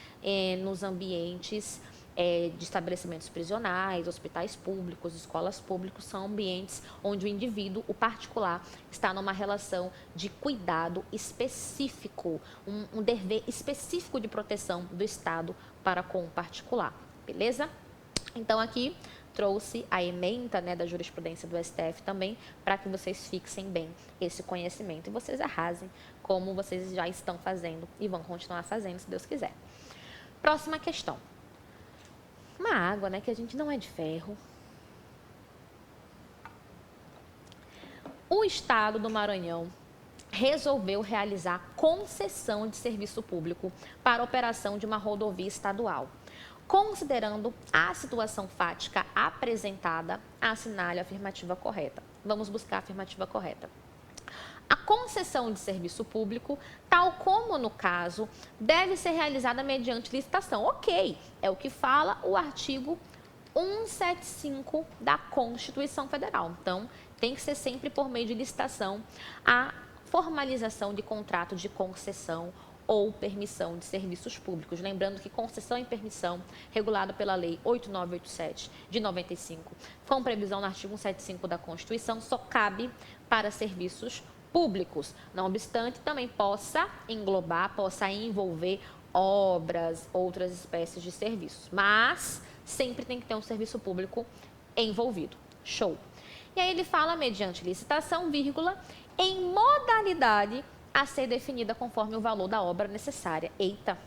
nos ambientes de estabelecimentos prisionais, hospitais públicos, escolas públicas, são ambientes onde o indivíduo, o particular, está numa relação de cuidado específico, um dever específico de proteção do Estado para com o particular, beleza? Então, aqui trouxe a ementa, né, da jurisprudência do STF também, para que vocês fixem bem esse conhecimento e vocês arrasem como vocês já estão fazendo e vão continuar fazendo, se Deus quiser. Próxima questão. Uma água, né, que a gente não é de ferro. O Estado do Maranhão resolveu realizar concessão de serviço público para a operação de uma rodovia estadual. Considerando a situação fática apresentada, assinale a afirmativa correta. vamos buscar a afirmativa correta. A concessão de serviço público, tal como no caso, deve ser realizada mediante licitação. Ok, é o que fala o artigo 175 da Constituição Federal. Então, tem que ser sempre por meio de licitação a formalização de contrato de concessão ou permissão de serviços públicos. Lembrando que concessão e permissão, regulada pela Lei 8987 de 95, com previsão no artigo 175 da Constituição, só cabe para serviços públicos. Não obstante, também possa englobar, possa envolver obras, outras espécies de serviços. Mas sempre tem que ter um serviço público envolvido. Show! E aí ele fala, mediante licitação, vírgula, em modalidade a ser definida conforme o valor da obra necessária. Eita!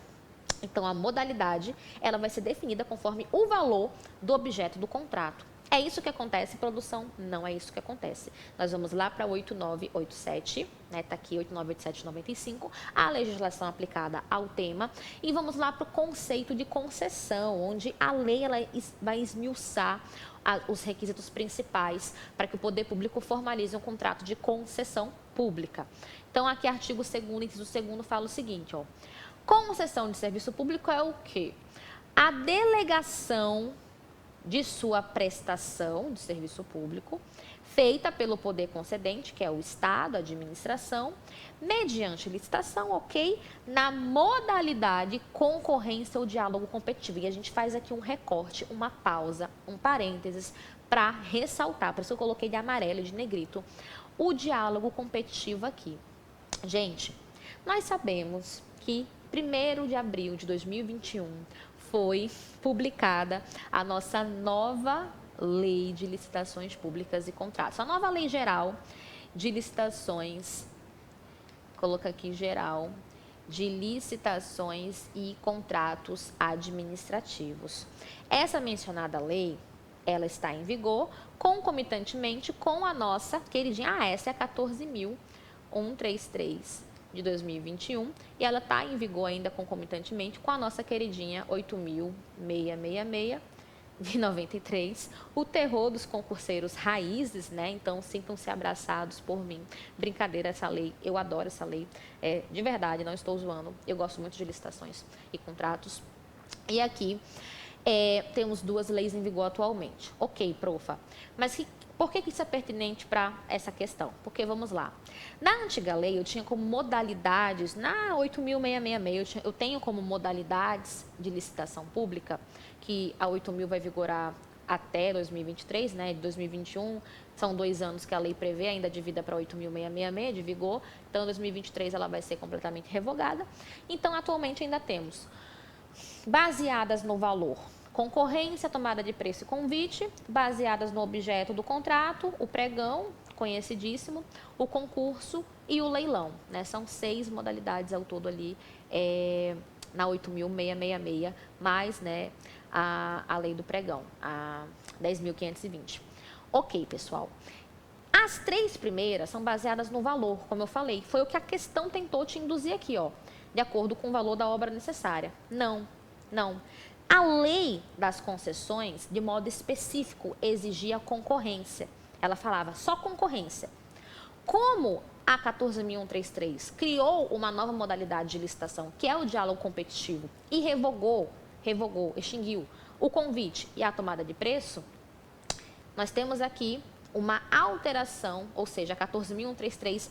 Então, a modalidade, ela vai ser definida conforme o valor do objeto do contrato. É isso que acontece em produção? Não é isso que acontece. Nós vamos lá para 8987, né? Está aqui 8987/95, a legislação aplicada ao tema. E vamos lá para o conceito de concessão, onde a lei ela vai esmiuçar os requisitos principais para que o poder público formalize um contrato de concessão pública. Então, aqui, artigo 2º, inciso 2º, fala o seguinte, ó. Concessão de serviço público é o quê? A delegação de sua prestação de serviço público, feita pelo poder concedente, que é o Estado, a administração, mediante licitação, ok? Na modalidade concorrência ou diálogo competitivo. E a gente faz aqui um recorte, uma pausa, um parênteses, para ressaltar, por isso eu coloquei de amarelo e de negrito, o diálogo competitivo aqui. Gente, nós sabemos que 1º de abril de 2021 foi publicada a nossa nova Lei de Licitações Públicas e Contratos. A nova Lei Geral de Licitações, coloca aqui geral, de licitações e contratos administrativos. Essa mencionada lei, ela está em vigor concomitantemente com a nossa queridinha, essa é a 14.133 de 2021, e ela está em vigor ainda concomitantemente com a nossa queridinha 8.666 de 93, o terror dos concurseiros raízes, né? Então, sintam-se abraçados por mim. Brincadeira, essa lei, eu adoro essa lei, de verdade, não estou zoando, eu gosto muito de licitações e contratos. E aqui temos 2 leis em vigor atualmente. Ok, profa, mas por que isso é pertinente para essa questão? Porque, vamos lá, na antiga lei eu tinha como modalidades, na 8.666, eu tenho como modalidades de licitação pública, que a 8.000 vai vigorar até 2023, né, de 2021, são 2 anos que a lei prevê, ainda de vida para 8.666 de vigor, então em 2023 ela vai ser completamente revogada. Então, atualmente ainda temos, baseadas no valor, concorrência, tomada de preço e convite, baseadas no objeto do contrato, o pregão, conhecidíssimo, o concurso e o leilão, né? São 6 modalidades ao todo ali na 8.666, mais, né, a lei do pregão, a 10.520. Ok, pessoal. As 3 primeiras são baseadas no valor, como eu falei. Foi o que a questão tentou te induzir aqui, ó, de acordo com o valor da obra necessária. Não. A lei das concessões, de modo específico, exigia concorrência. Ela falava só concorrência. Como a 14.133 criou uma nova modalidade de licitação, que é o diálogo competitivo, e extinguiu o convite e a tomada de preço, nós temos aqui uma alteração, ou seja, a 14.133,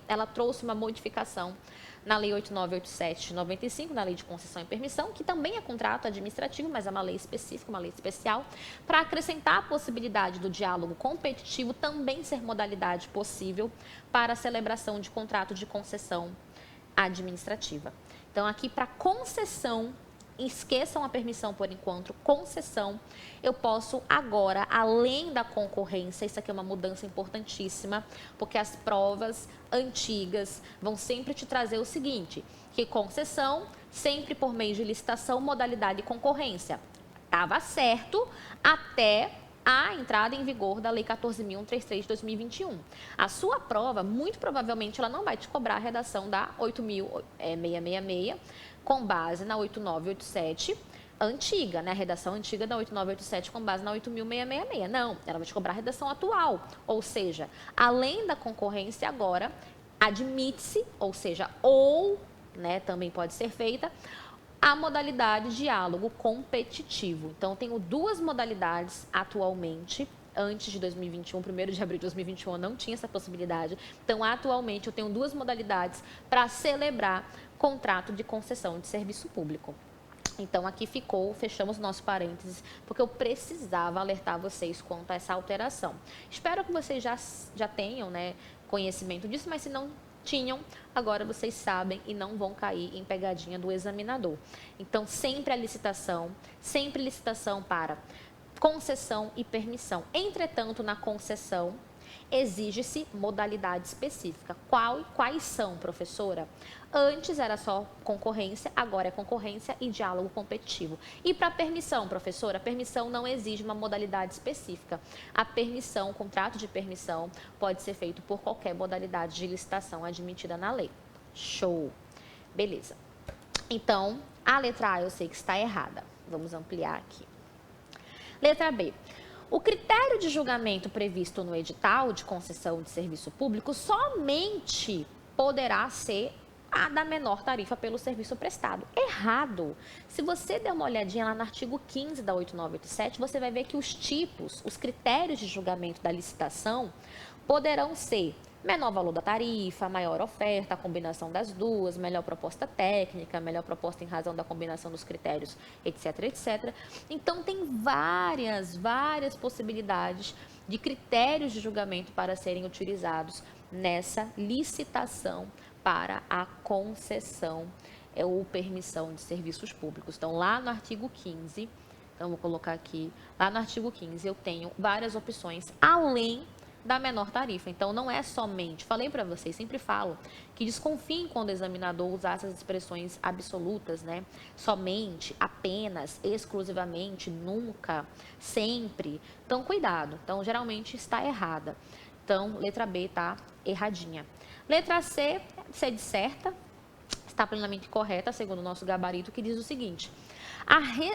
ela trouxe uma modificação na Lei 8987 de 95, na Lei de Concessão e Permissão, que também é contrato administrativo, mas é uma lei específica, uma lei especial, para acrescentar a possibilidade do diálogo competitivo também ser modalidade possível para a celebração de contrato de concessão administrativa. Então, aqui para concessão, esqueçam a permissão por enquanto, concessão, eu posso agora, além da concorrência, isso aqui é uma mudança importantíssima, porque as provas antigas vão sempre te trazer o seguinte, que concessão, sempre por meio de licitação, modalidade de concorrência. Estava certo até a entrada em vigor da Lei 14.133 de 2021. A sua prova, muito provavelmente, ela não vai te cobrar a redação da 8.666, com base na 8987, antiga, né? A redação antiga da 8987 com base na 8.666. Não, ela vai te cobrar a redação atual. Ou seja, além da concorrência agora, admite-se, ou seja, né, também pode ser feita, a modalidade diálogo competitivo. Então, tenho duas modalidades atualmente. Antes de 2021, 1º de abril de 2021, eu não tinha essa possibilidade. Então, atualmente, eu tenho duas modalidades para celebrar contrato de concessão de serviço público. Então, aqui fechamos nosso parênteses, porque eu precisava alertar vocês quanto a essa alteração. Espero que vocês já tenham, né, conhecimento disso, mas se não tinham, agora vocês sabem e não vão cair em pegadinha do examinador. Então, sempre licitação para concessão e permissão. Entretanto, na concessão, exige-se modalidade específica. Quais são, professora? Antes era só concorrência, agora é concorrência e diálogo competitivo. E para permissão, professora? A permissão não exige uma modalidade específica. A permissão, o contrato de permissão, pode ser feito por qualquer modalidade de licitação admitida na lei. Show! Beleza. Então, a letra A eu sei que está errada. Vamos ampliar aqui. Letra B. O critério de julgamento previsto no edital de concessão de serviço público somente poderá ser a da menor tarifa pelo serviço prestado. Errado. Se você der uma olhadinha lá no artigo 15 da 8987, você vai ver que os critérios de julgamento da licitação poderão ser menor valor da tarifa, maior oferta, a combinação das duas, melhor proposta técnica, melhor proposta em razão da combinação dos critérios, etc, etc. Então, tem várias possibilidades de critérios de julgamento para serem utilizados nessa licitação para a concessão ou permissão de serviços públicos. Então, lá no artigo 15, então vou colocar aqui, lá no artigo 15 eu tenho várias opções, além da menor tarifa. Então, não é somente, falei para vocês, sempre falo, que desconfiem quando o examinador usar essas expressões absolutas, né? Somente, apenas, exclusivamente, nunca, sempre. Então, cuidado. Então, geralmente está errada. Então, letra B está erradinha. Letra C de certa, está plenamente correta, segundo o nosso gabarito, que diz o seguinte: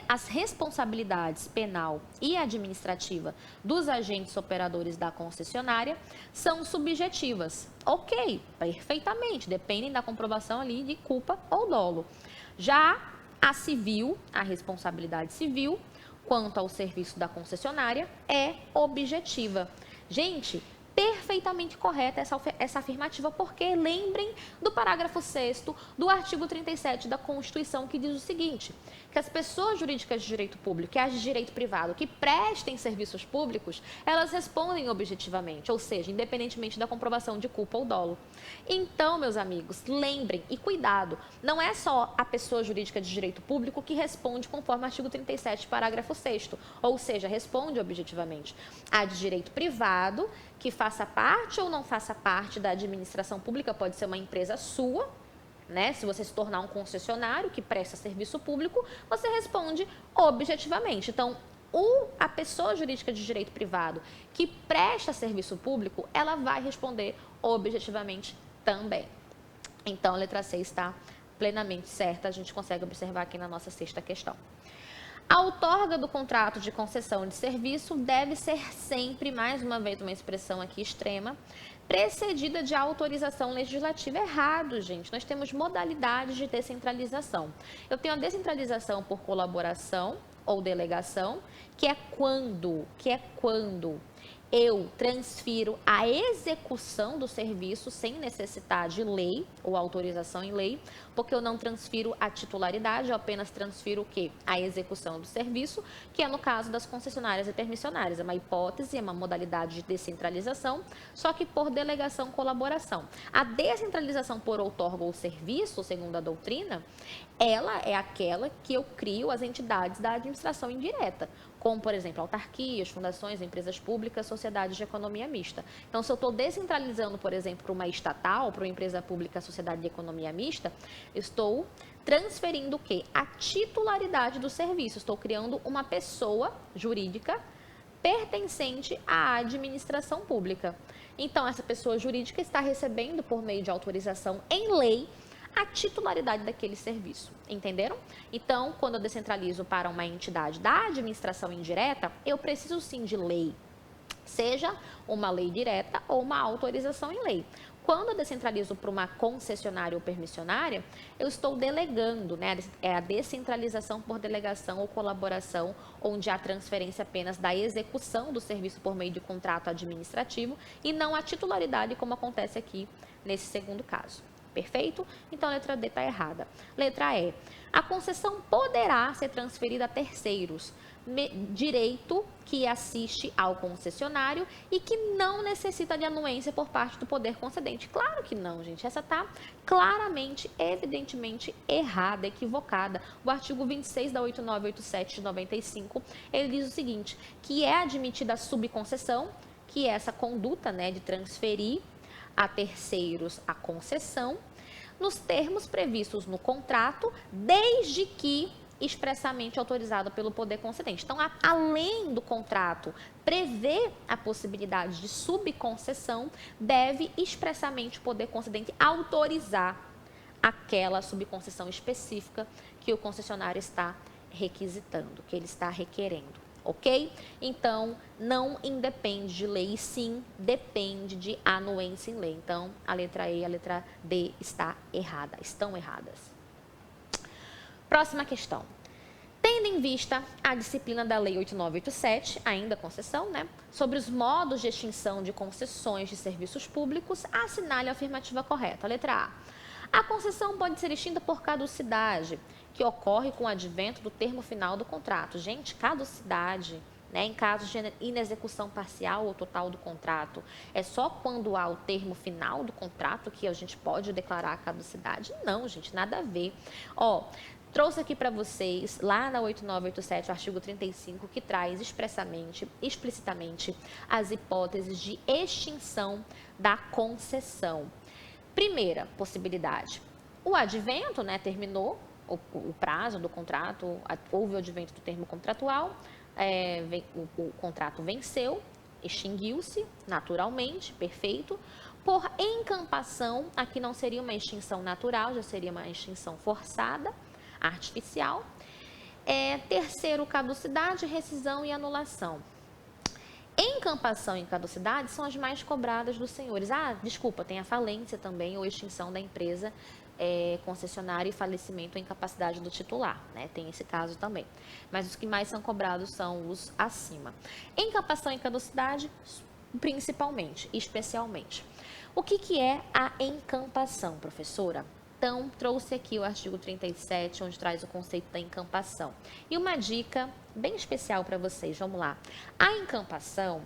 as responsabilidades penal e administrativa dos agentes operadores da concessionária são subjetivas. Ok, perfeitamente, dependem da comprovação ali de culpa ou dolo. Já a civil, a responsabilidade civil, quanto ao serviço da concessionária, é objetiva. Gente, perfeitamente correta essa afirmativa, porque lembrem do parágrafo 6º do artigo 37 da Constituição, que diz o seguinte, que as pessoas jurídicas de direito público e as de direito privado que prestem serviços públicos, elas respondem objetivamente, ou seja, independentemente da comprovação de culpa ou dolo. Então, meus amigos, lembrem e cuidado, não é só a pessoa jurídica de direito público que responde conforme o artigo 37, parágrafo 6º, ou seja, responde objetivamente. A de direito privado, que faça parte ou não faça parte da administração pública, pode ser uma empresa sua, né? Se você se tornar um concessionário que presta serviço público, você responde objetivamente. Então, a pessoa jurídica de direito privado que presta serviço público, ela vai responder objetivamente também. Então, a letra C está plenamente certa, a gente consegue observar aqui na nossa sexta questão. A outorga do contrato de concessão de serviço deve ser sempre, mais uma vez, uma expressão aqui extrema, precedida de autorização legislativa. Errado, gente. Nós temos modalidades de descentralização. Eu tenho a descentralização por colaboração ou delegação, que é quando eu transfiro a execução do serviço sem necessitar de lei ou autorização em lei, porque eu não transfiro a titularidade, eu apenas transfiro o quê? A execução do serviço, que é no caso das concessionárias e permissionárias. É uma hipótese, é uma modalidade de descentralização, só que por delegação colaboração. A descentralização por outorga ou serviço, segundo a doutrina, ela é aquela que eu crio as entidades da administração indireta, como, por exemplo, autarquias, fundações, empresas públicas, sociedades de economia mista. Então, se eu estou descentralizando, por exemplo, para uma estatal, para uma empresa pública, sociedade de economia mista, estou transferindo o quê? A titularidade do serviço. Estou criando uma pessoa jurídica pertencente à administração pública. Então, essa pessoa jurídica está recebendo, por meio de autorização em lei, a titularidade daquele serviço, entenderam? Então, quando eu descentralizo para uma entidade da administração indireta, eu preciso sim de lei, seja uma lei direta ou uma autorização em lei. Quando eu descentralizo para uma concessionária ou permissionária, eu estou delegando, né? É a descentralização por delegação ou colaboração, onde há transferência apenas da execução do serviço por meio de contrato administrativo e não a titularidade, como acontece aqui nesse segundo caso. Perfeito? Então, a letra D está errada. Letra E. A concessão poderá ser transferida a terceiros, direito que assiste ao concessionário e que não necessita de anuência por parte do poder concedente. Claro que não, gente. Essa está claramente, evidentemente errada, equivocada. O artigo 26 da 8987 de 95, ele diz o seguinte, que é admitida a subconcessão, que é essa conduta, né, de transferir a terceiros a concessão, nos termos previstos no contrato, desde que expressamente autorizado pelo poder concedente. Então, além do contrato prever a possibilidade de subconcessão, deve expressamente o poder concedente autorizar aquela subconcessão específica que o concessionário está requisitando, que ele está requerendo. Ok? Então, não independe de lei, sim, depende de anuência em lei. Então, a letra E e a letra D estão erradas. Próxima questão. Tendo em vista a disciplina da Lei 8987, ainda concessão, né, sobre os modos de extinção de concessões de serviços públicos, assinale a afirmativa correta. Letra A. A concessão pode ser extinta por caducidade, que ocorre com o advento do termo final do contrato. Gente, caducidade, né, em caso de inexecução parcial ou total do contrato, é só quando há o termo final do contrato que a gente pode declarar a caducidade? Não, gente, nada a ver. Ó, trouxe aqui para vocês, lá na 8987, o artigo 35, que traz explicitamente, as hipóteses de extinção da concessão. Primeira possibilidade, o advento, né, terminou o prazo do contrato, houve o advento do termo contratual, o contrato venceu, extinguiu-se naturalmente, perfeito. Por encampação, aqui não seria uma extinção natural, já seria uma extinção forçada, artificial. Terceiro, caducidade, rescisão e anulação. Encampação e caducidade são as mais cobradas dos senhores. Desculpa, tem a falência também ou extinção da empresa concessionária e falecimento ou incapacidade do titular, né? Tem esse caso também. Mas os que mais são cobrados são os acima. Encampação e caducidade, principalmente, especialmente. O que é a encampação, professora? Então, trouxe aqui o artigo 37, onde traz o conceito da encampação. E uma dica bem especial para vocês, vamos lá. A encampação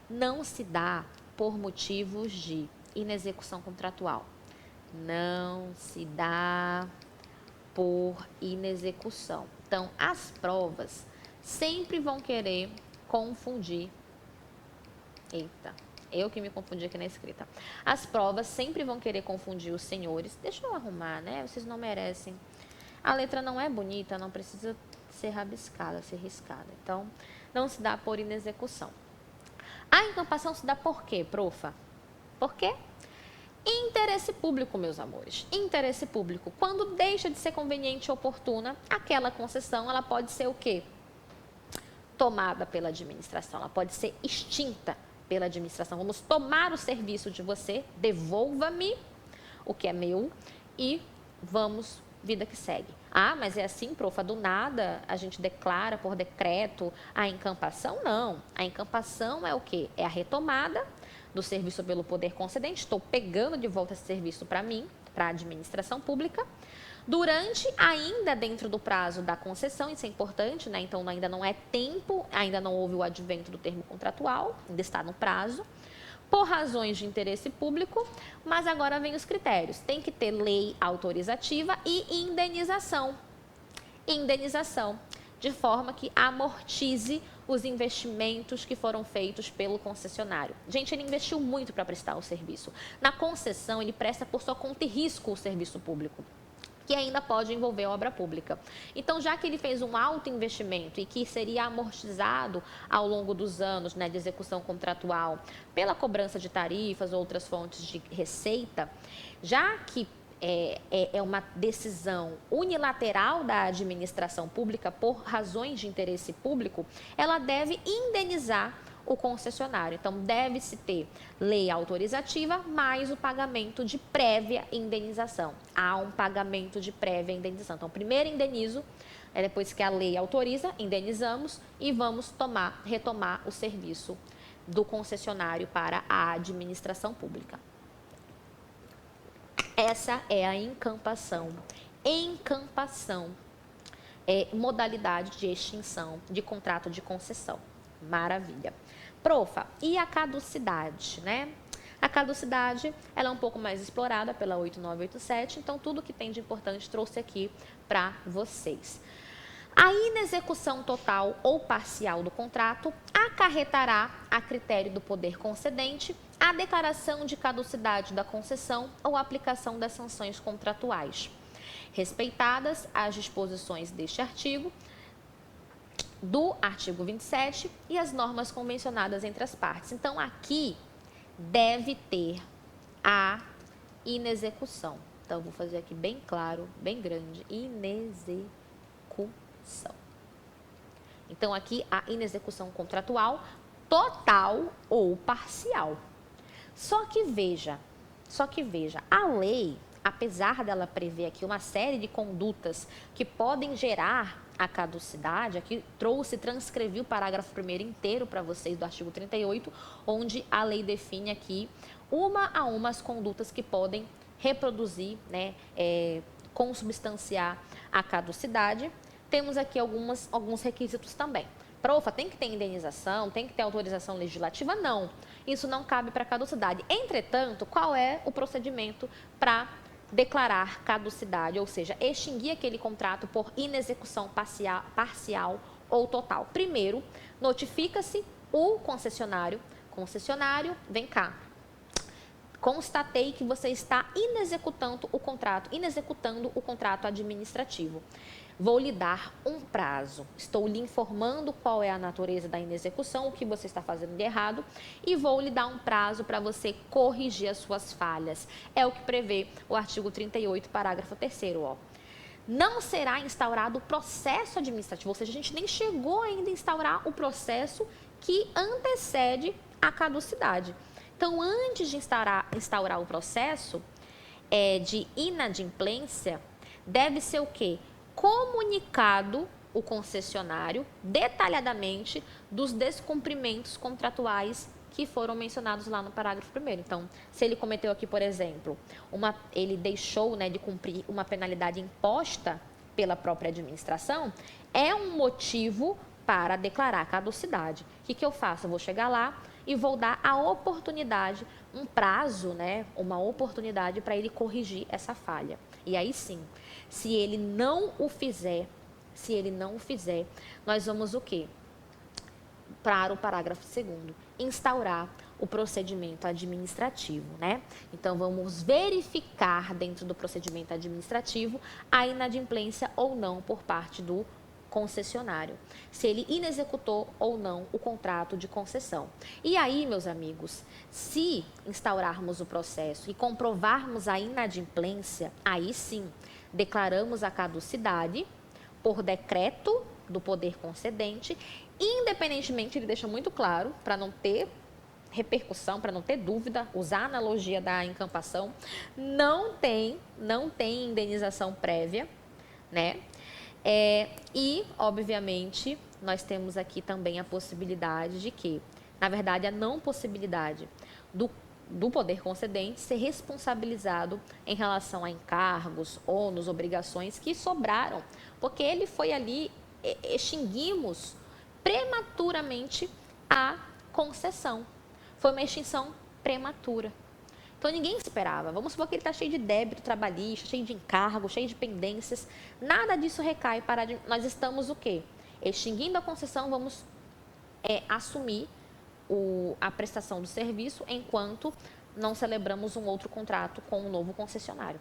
não se dá por motivos de inexecução contratual. Não se dá por inexecução. Então, as provas sempre vão querer confundir. Eita. Eu que me confundi aqui na escrita. As provas sempre vão querer confundir os senhores. Deixa eu arrumar, né? Vocês não merecem. A letra não é bonita, não precisa ser rabiscada, ser riscada. Então, não se dá por inexecução. A encampação se dá por quê, profa? Por quê? Interesse público, meus amores. Interesse público. Quando deixa de ser conveniente e oportuna, aquela concessão, ela pode ser o quê? Tomada pela administração. Ela pode ser extinta pela administração. Vamos tomar o serviço de você, devolva-me o que é meu e vamos, vida que segue. Mas é assim, profa, do nada a gente declara por decreto a encampação? Não. A encampação é o quê? É a retomada do serviço pelo poder concedente. Estou pegando de volta esse serviço para mim, para a administração pública, durante, ainda dentro do prazo da concessão, isso é importante, né? Então, ainda não é tempo, ainda não houve o advento do termo contratual, ainda está no prazo, por razões de interesse público, mas agora vem os critérios. Tem que ter lei autorizativa e indenização. Indenização, de forma que amortize os investimentos que foram feitos pelo concessionário. Gente, ele investiu muito para prestar o serviço. Na concessão, ele presta por sua conta e risco o serviço público. que ainda pode envolver obra pública. Então, já que ele fez um alto investimento e que seria amortizado ao longo dos anos, né, de execução contratual pela cobrança de tarifas ou outras fontes de receita, já que é uma decisão unilateral da administração pública por razões de interesse público, ela deve indenizar o concessionário. Então, deve-se ter lei autorizativa mais o pagamento de prévia indenização. Há um pagamento de prévia indenização. Então, primeiro indenizo, depois que a lei autoriza, indenizamos e vamos retomar o serviço do concessionário para a administração pública. Essa é a encampação. Encampação é modalidade de extinção de contrato de concessão. Maravilha. Profa, e a caducidade, né? A caducidade, ela é um pouco mais explorada pela 8987, então tudo que tem de importante trouxe aqui para vocês. A inexecução total ou parcial do contrato acarretará, a critério do poder concedente, a declaração de caducidade da concessão ou aplicação das sanções contratuais, respeitadas as disposições deste artigo, do artigo 27 e as normas convencionadas entre as partes. Então, aqui deve ter a inexecução. Então, vou fazer aqui bem claro, bem grande, inexecução. Então, aqui a inexecução contratual total ou parcial. Só que veja, a lei, apesar dela prever aqui uma série de condutas que podem gerar a caducidade, aqui transcrevi o parágrafo 1º inteiro para vocês do artigo 38, onde a lei define aqui uma a uma as condutas que podem reproduzir, né, consubstanciar a caducidade. Temos aqui alguns requisitos também. Profa, tem que ter indenização, tem que ter autorização legislativa? Não, isso não cabe para caducidade. Entretanto, qual é o procedimento para declarar caducidade, ou seja, extinguir aquele contrato por inexecução parcial ou total? Primeiro, notifica-se o concessionário. Concessionário, vem cá. Constatei que você está inexecutando o contrato administrativo. Vou lhe dar um prazo. Estou lhe informando qual é a natureza da inexecução, o que você está fazendo de errado, e vou lhe dar um prazo para você corrigir as suas falhas. É o que prevê o artigo 38, parágrafo 3º, ó. Não será instaurado o processo administrativo, ou seja, a gente nem chegou ainda a instaurar o processo que antecede a caducidade. Então, antes de instaurar o processo de inadimplência, deve ser o quê? Comunicado o concessionário detalhadamente dos descumprimentos contratuais que foram mencionados lá no parágrafo 1º. Então, se ele cometeu aqui, por exemplo, ele deixou, né, de cumprir uma penalidade imposta pela própria administração, é um motivo para declarar caducidade. O que eu faço? Eu vou chegar lá e vou dar a oportunidade, um prazo, né, uma oportunidade para ele corrigir essa falha. E aí sim, se ele não o fizer, nós vamos o quê? Para o parágrafo 2º, instaurar o procedimento administrativo, né? Então, vamos verificar dentro do procedimento administrativo a inadimplência ou não por parte do concessionário, se ele inexecutou ou não o contrato de concessão. E aí, meus amigos, se instaurarmos o processo e comprovarmos a inadimplência, aí sim, declaramos a caducidade por decreto do poder concedente, independentemente, ele deixa muito claro, para não ter repercussão, para não ter dúvida, usar a analogia da encampação, não tem indenização prévia, né? E, obviamente, nós temos aqui também a possibilidade de que, na verdade, a não possibilidade do poder concedente ser responsabilizado em relação a encargos, ônus, obrigações que sobraram, porque ele foi ali, extinguimos prematuramente a concessão. Foi uma extinção prematura. Então, ninguém esperava. Vamos supor que ele está cheio de débito trabalhista, cheio de encargo, cheio de pendências. Nada disso recai para... Nós estamos o quê? Extinguindo a concessão, vamos assumir a prestação do serviço enquanto não celebramos um outro contrato com um novo concessionário.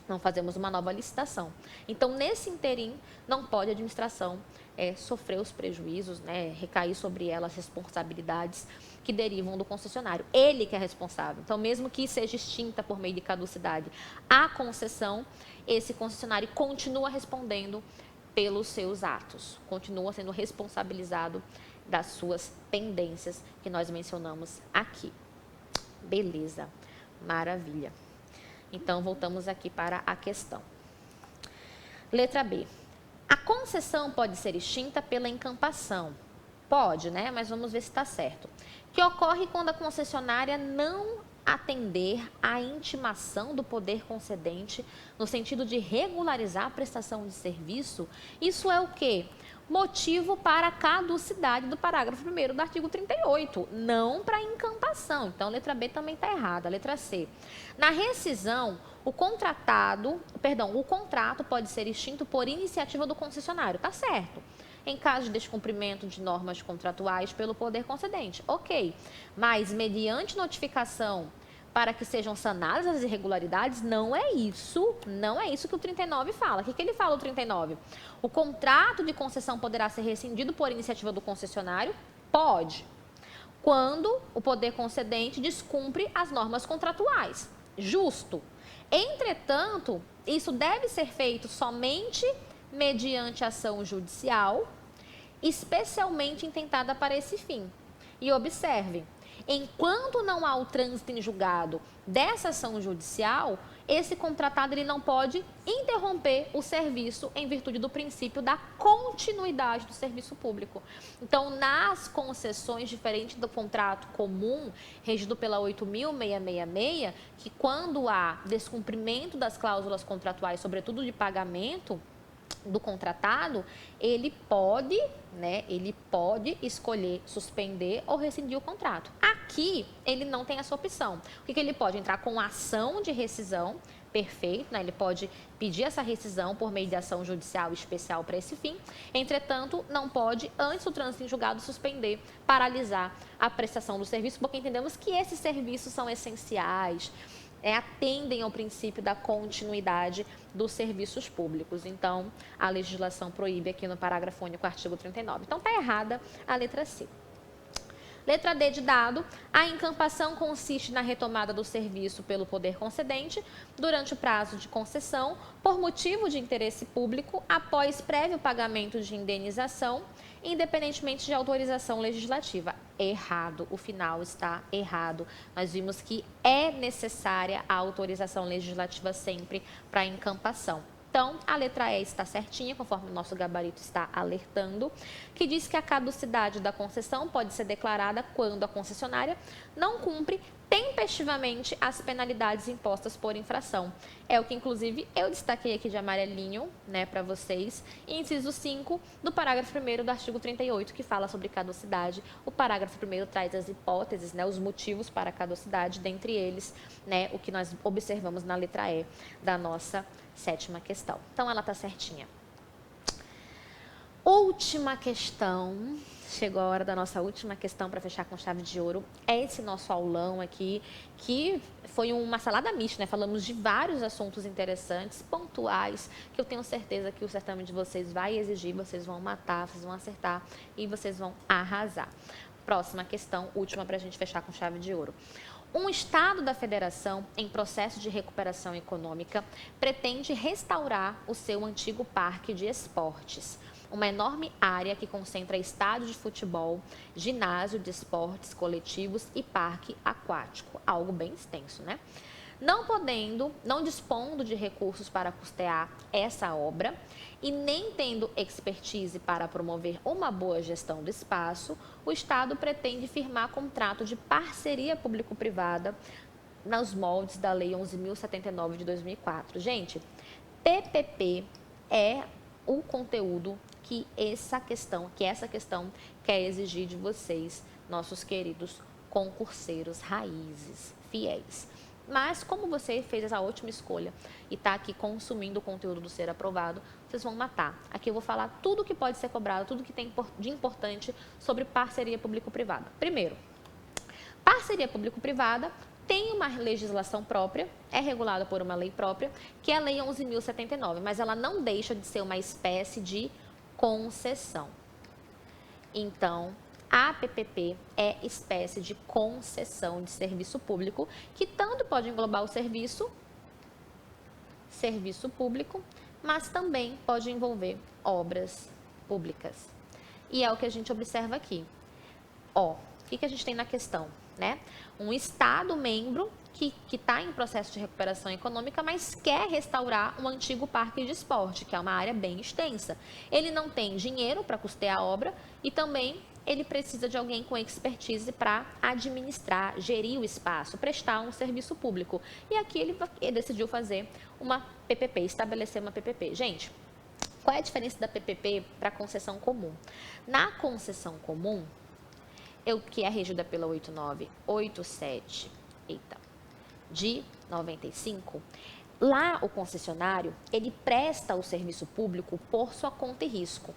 não fazemos uma nova licitação. Então, nesse interim, não pode a administração sofrer os prejuízos, né, recair sobre ela as responsabilidades que derivam do concessionário. Ele que é responsável. Então, mesmo que seja extinta por meio de caducidade a concessão, esse concessionário continua respondendo pelos seus atos, continua sendo responsabilizado das suas pendências que nós mencionamos aqui. Beleza, maravilha. Então, voltamos aqui para a questão. Letra B. A concessão pode ser extinta pela encampação. Pode, né? Mas vamos ver se está certo. Que ocorre quando a concessionária não atender à intimação do poder concedente no sentido de regularizar a prestação de serviço. Isso é o quê? Motivo para a caducidade do parágrafo 1º do artigo 38, não para encampação. Então, a letra B também está errada. A letra C. Na rescisão, o contrato pode ser extinto por iniciativa do concessionário. Tá certo. Em caso de descumprimento de normas contratuais pelo poder concedente. Ok. Mas, mediante notificação para que sejam sanadas as irregularidades, não é isso que o 39 fala. O que ele fala, o 39? O contrato de concessão poderá ser rescindido por iniciativa do concessionário? Pode. Quando o poder concedente descumpre as normas contratuais. Justo. Entretanto, isso deve ser feito somente mediante ação judicial, especialmente intentada para esse fim. E observe, enquanto não há o trânsito em julgado dessa ação judicial, esse contratado ele não pode interromper o serviço em virtude do princípio da continuidade do serviço público. Então, nas concessões, diferente do contrato comum, regido pela 8.666, que quando há descumprimento das cláusulas contratuais, sobretudo de pagamento do contratado, ele pode escolher suspender ou rescindir o contrato. Aqui, ele não tem essa opção. O que ele pode? Entrar com ação de rescisão, perfeito, né? Ele pode pedir essa rescisão por meio de ação judicial especial para esse fim. Entretanto, não pode, antes do trânsito em julgado, suspender, paralisar a prestação do serviço, porque entendemos que esses serviços são essenciais, atendem ao princípio da continuidade dos serviços públicos. Então, a legislação proíbe aqui no parágrafo único, artigo 39. Então, está errada a letra C. Letra D de dado, a encampação consiste na retomada do serviço pelo poder concedente durante o prazo de concessão por motivo de interesse público após prévio pagamento de indenização, independentemente de autorização legislativa. Errado, o final está errado. Nós vimos que é necessária a autorização legislativa sempre para a encampação. Então, a letra E está certinha, conforme o nosso gabarito está alertando, que diz que a caducidade da concessão pode ser declarada quando a concessionária não cumpre tempestivamente as penalidades impostas por infração. É o que, inclusive, eu destaquei aqui de amarelinho, né, para vocês. Inciso 5 do parágrafo 1º do artigo 38, que fala sobre caducidade. O parágrafo 1º traz as hipóteses, né, os motivos para a caducidade, dentre eles, né, o que nós observamos na letra E da nossa 7ª questão. Então, ela está certinha. Última questão. Chegou a hora da nossa última questão para fechar com chave de ouro. É esse nosso aulão aqui, que foi uma salada mista, né? Falamos de vários assuntos interessantes, pontuais, que eu tenho certeza que o certame de vocês vai exigir, vocês vão matar, vocês vão acertar e vocês vão arrasar. Próxima questão, última para a gente fechar com chave de ouro. Um Estado da Federação, em processo de recuperação econômica, pretende restaurar o seu antigo parque de esportes, uma enorme área que concentra estádio de futebol, ginásio de esportes coletivos e parque aquático. Algo bem extenso, né? Não dispondo de recursos para custear essa obra e nem tendo expertise para promover uma boa gestão do espaço, o Estado pretende firmar contrato de parceria público-privada nos moldes da Lei 11.079 de 2004. Gente, PPP é o conteúdo que essa questão quer exigir de vocês, nossos queridos concurseiros raízes, fiéis. Mas, como você fez essa ótima escolha e está aqui consumindo o conteúdo do Ser Aprovado, vocês vão matar. Aqui eu vou falar tudo que pode ser cobrado, tudo que tem de importante sobre parceria público-privada. Primeiro, parceria público-privada tem uma legislação própria, é regulada por uma lei própria, que é a Lei 11.079, mas ela não deixa de ser uma espécie de concessão. Então, a PPP é espécie de concessão de serviço público, que tanto pode englobar o serviço público, mas também pode envolver obras públicas. E é o que a gente observa aqui. O que a gente tem na questão? Né? Um Estado membro que está em processo de recuperação econômica, mas quer restaurar um antigo parque de esporte, que é uma área bem extensa. Ele não tem dinheiro para custear a obra e também ele precisa de alguém com expertise para administrar, gerir o espaço, prestar um serviço público. E aqui ele decidiu fazer uma PPP, estabelecer uma PPP. Gente, qual é a diferença da PPP para a concessão comum? Na concessão comum, que é regida pela 8987, de 95, lá o concessionário, ele presta o serviço público por sua conta e risco.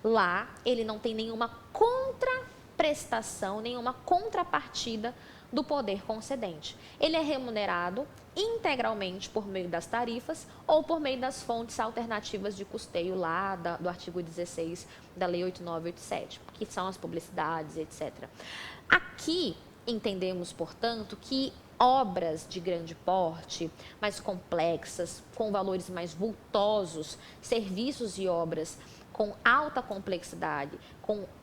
Lá ele não tem nenhuma contraprestação, nenhuma contrapartida do poder concedente. Ele é remunerado integralmente por meio das tarifas ou por meio das fontes alternativas de custeio lá do artigo 16 da Lei 8987, que são as publicidades, etc. Aqui entendemos, portanto, que obras de grande porte, mais complexas, com valores mais vultosos, serviços e obras com alta complexidade,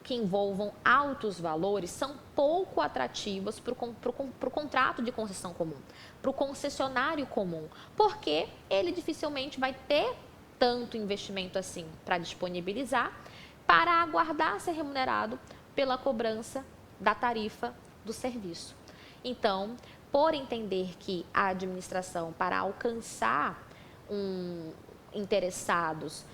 que envolvam altos valores, são pouco atrativas para o contrato de concessão comum, para o concessionário comum, porque ele dificilmente vai ter tanto investimento assim para disponibilizar, para aguardar ser remunerado pela cobrança da tarifa do serviço. Então, por entender que a administração, para alcançar interessados,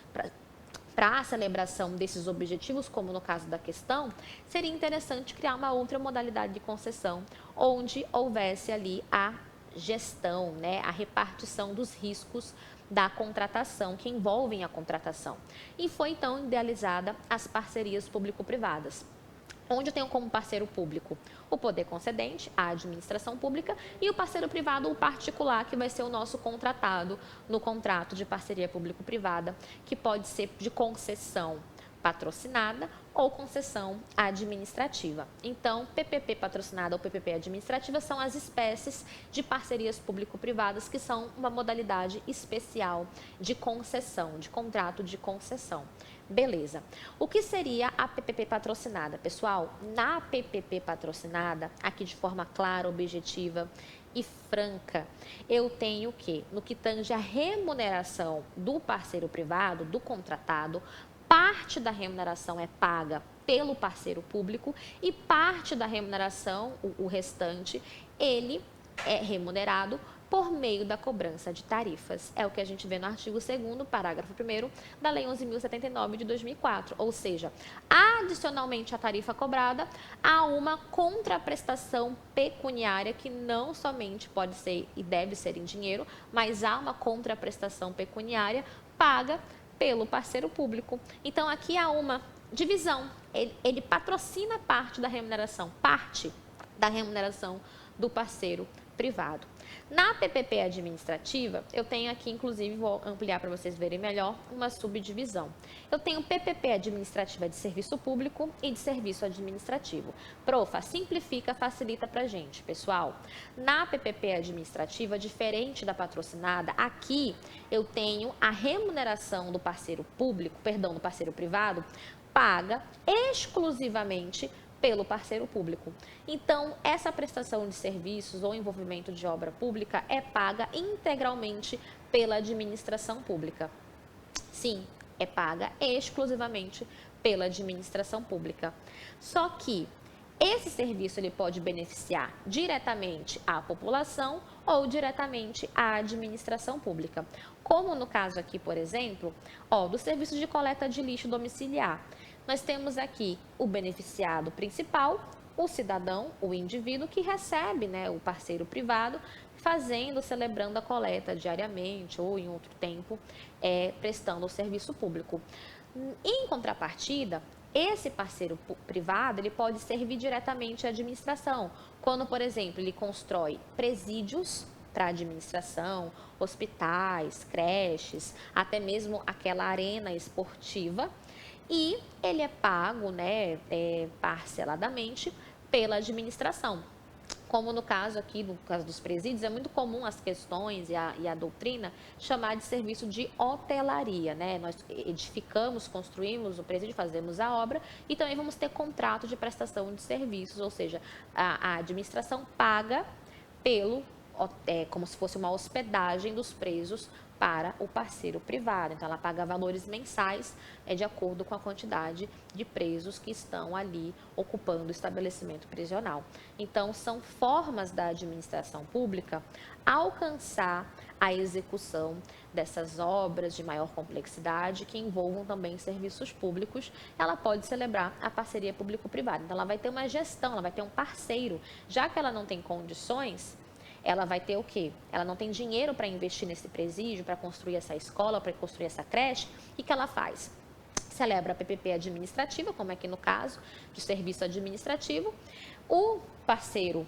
para a celebração desses objetivos, como no caso da questão, seria interessante criar uma outra modalidade de concessão, onde houvesse ali a gestão, né, a repartição dos riscos da contratação, que envolvem a contratação. E foi então idealizada as parcerias público-privadas, onde eu tenho como parceiro público o poder concedente, a administração pública, e o parceiro privado, o particular, que vai ser o nosso contratado no contrato de parceria público-privada, que pode ser de concessão patrocinada ou concessão administrativa. Então, PPP patrocinada ou PPP administrativa são as espécies de parcerias público-privadas que são uma modalidade especial de concessão, de contrato de concessão. Beleza. O que seria a PPP patrocinada? Pessoal, na PPP patrocinada, aqui de forma clara, objetiva e franca, eu tenho o quê? No que tange a remuneração do parceiro privado, do contratado, parte da remuneração é paga pelo parceiro público e parte da remuneração, o restante, ele é remunerado por meio da cobrança de tarifas. É o que a gente vê no artigo 2º, parágrafo 1º da Lei 11.079 de 2004. Ou seja, adicionalmente à tarifa cobrada, há uma contraprestação pecuniária que não somente pode ser e deve ser em dinheiro, mas há uma contraprestação pecuniária paga pelo parceiro público. Então, aqui há uma divisão. Ele patrocina parte da remuneração do parceiro privado. Na PPP administrativa, eu tenho aqui, inclusive, vou ampliar para vocês verem melhor, uma subdivisão. Eu tenho PPP administrativa de serviço público e de serviço administrativo. Profa, simplifica, facilita para a gente, pessoal. Na PPP administrativa, diferente da patrocinada, aqui eu tenho a remuneração do parceiro público, do parceiro privado, paga exclusivamente pelo parceiro público. Então, essa prestação de serviços ou envolvimento de obra pública é paga integralmente pela administração pública. Sim, é paga exclusivamente pela administração pública. Só que esse serviço ele pode beneficiar diretamente a população ou diretamente a administração pública. Como no caso aqui, por exemplo, do serviço de coleta de lixo domiciliar. Nós temos aqui o beneficiado principal, o cidadão, o indivíduo que recebe, né, o parceiro privado, celebrando a coleta diariamente ou em outro tempo, prestando o serviço público. Em contrapartida, Esse parceiro privado, ele pode servir diretamente à administração, quando, por exemplo, ele constrói presídios para a administração, hospitais, creches, até mesmo aquela arena esportiva, e ele é pago, né, parceladamente pela administração. Como no caso aqui, no caso dos presídios, é muito comum as questões e a doutrina chamar de serviço de hotelaria, né? Nós edificamos, construímos o presídio, fazemos a obra e também vamos ter contrato de prestação de serviços, ou seja, a administração paga pelo, como se fosse uma hospedagem dos presos para o parceiro privado. Então, ela paga valores mensais de acordo com a quantidade de presos que estão ali ocupando o estabelecimento prisional. Então, são formas da administração pública alcançar a execução dessas obras de maior complexidade que envolvam também serviços públicos. Ela pode celebrar a parceria público-privada. Então, ela vai ter uma gestão, ela vai ter um parceiro. Já que ela não tem condições, ela vai ter o quê? Ela não tem dinheiro para investir nesse presídio, para construir essa escola, para construir essa creche. O que ela faz? Celebra a PPP administrativa, como aqui no caso, de serviço administrativo. O parceiro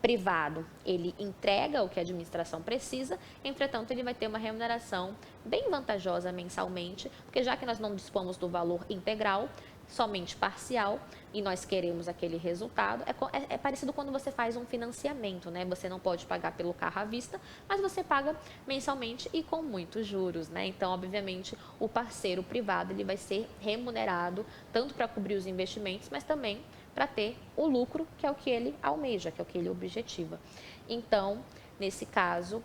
privado, ele entrega o que a administração precisa, entretanto, ele vai ter uma remuneração bem vantajosa mensalmente, porque já que nós não dispomos do valor integral, somente parcial, e nós queremos aquele resultado, é parecido quando você faz um financiamento, né? Você não pode pagar pelo carro à vista, mas você paga mensalmente e com muitos juros, né? Então, obviamente, o parceiro privado, ele vai ser remunerado tanto para cobrir os investimentos, mas também para ter o lucro, que é o que ele almeja, que é o que ele objetiva. Então, nesse caso,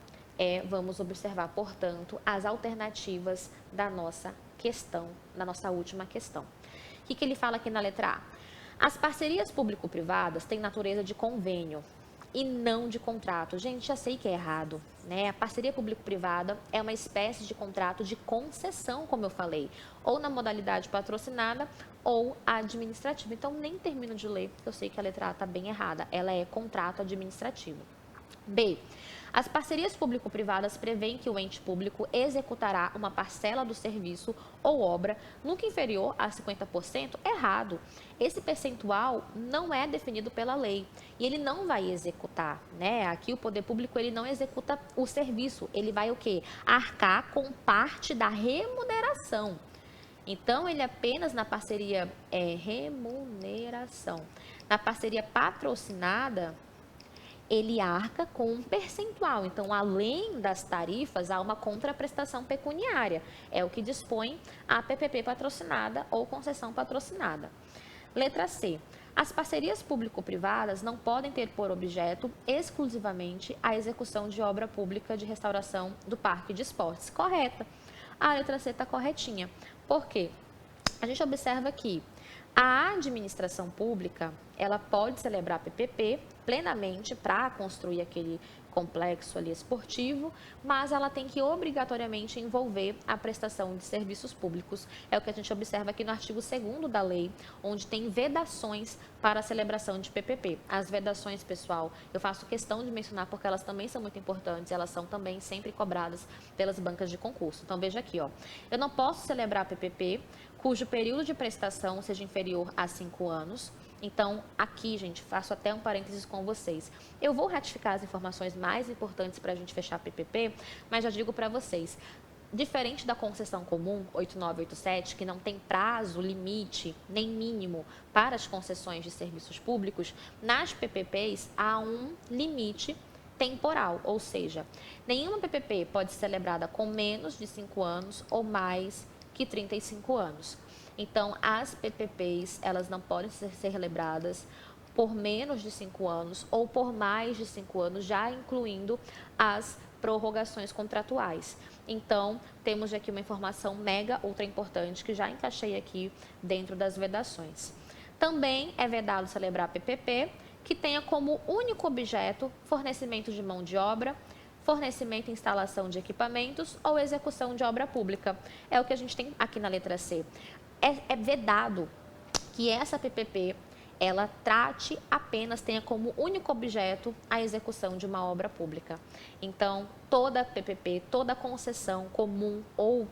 vamos observar, portanto, as alternativas da nossa questão, da nossa última questão. O que ele fala aqui na letra A? As parcerias público-privadas têm natureza de convênio e não de contrato. Gente, já sei que é errado, né? A parceria público-privada é uma espécie de contrato de concessão, como eu falei, ou na modalidade patrocinada ou administrativa. Então, nem termino de ler, porque eu sei que a letra A está bem errada. Ela é contrato administrativo. B. As parcerias público-privadas prevêem que o ente público executará uma parcela do serviço ou obra nunca inferior a 50%. Errado. Esse percentual não é definido pela lei e ele não vai executar, né? Aqui o poder público, ele não executa o serviço, ele vai o quê? Arcar com parte da remuneração. Então, ele apenas na parceria remuneração. Na parceria patrocinada, ele arca com um percentual. Então, além das tarifas, há uma contraprestação pecuniária. É o que dispõe a PPP patrocinada ou concessão patrocinada. Letra C. As parcerias público-privadas não podem ter por objeto exclusivamente a execução de obra pública de restauração do parque de esportes. Correta. A letra C está corretinha. Por quê? A gente observa que a administração pública, ela pode celebrar PPP plenamente para construir aquele complexo ali esportivo, mas ela tem que obrigatoriamente envolver a prestação de serviços públicos. É o que a gente observa aqui no artigo 2º da lei, onde tem vedações para a celebração de PPP. As vedações, pessoal, eu faço questão de mencionar porque elas também são muito importantes, elas são também sempre cobradas pelas bancas de concurso. Então, veja aqui, ó, eu não posso celebrar PPP cujo período de prestação seja inferior a 5 anos. Então, aqui, gente, faço até um parênteses com vocês. Eu vou ratificar as informações mais importantes para a gente fechar a PPP, mas já digo para vocês, diferente da concessão comum 8987, que não tem prazo, limite, nem mínimo para as concessões de serviços públicos, nas PPPs há um limite temporal, ou seja, nenhuma PPP pode ser celebrada com menos de 5 anos ou mais que 35 anos. Então, as PPPs, elas não podem ser celebradas por menos de 5 anos ou por mais de 5 anos, já incluindo as prorrogações contratuais. Então, temos aqui uma informação mega ultra importante que já encaixei aqui dentro das vedações. Também é vedado celebrar PPP que tenha como único objeto fornecimento de mão de obra, fornecimento e instalação de equipamentos ou execução de obra pública. É o que a gente tem aqui na letra C. É vedado que essa PPP, ela trate apenas, tenha como único objeto a execução de uma obra pública. Então, toda PPP, toda concessão comum ou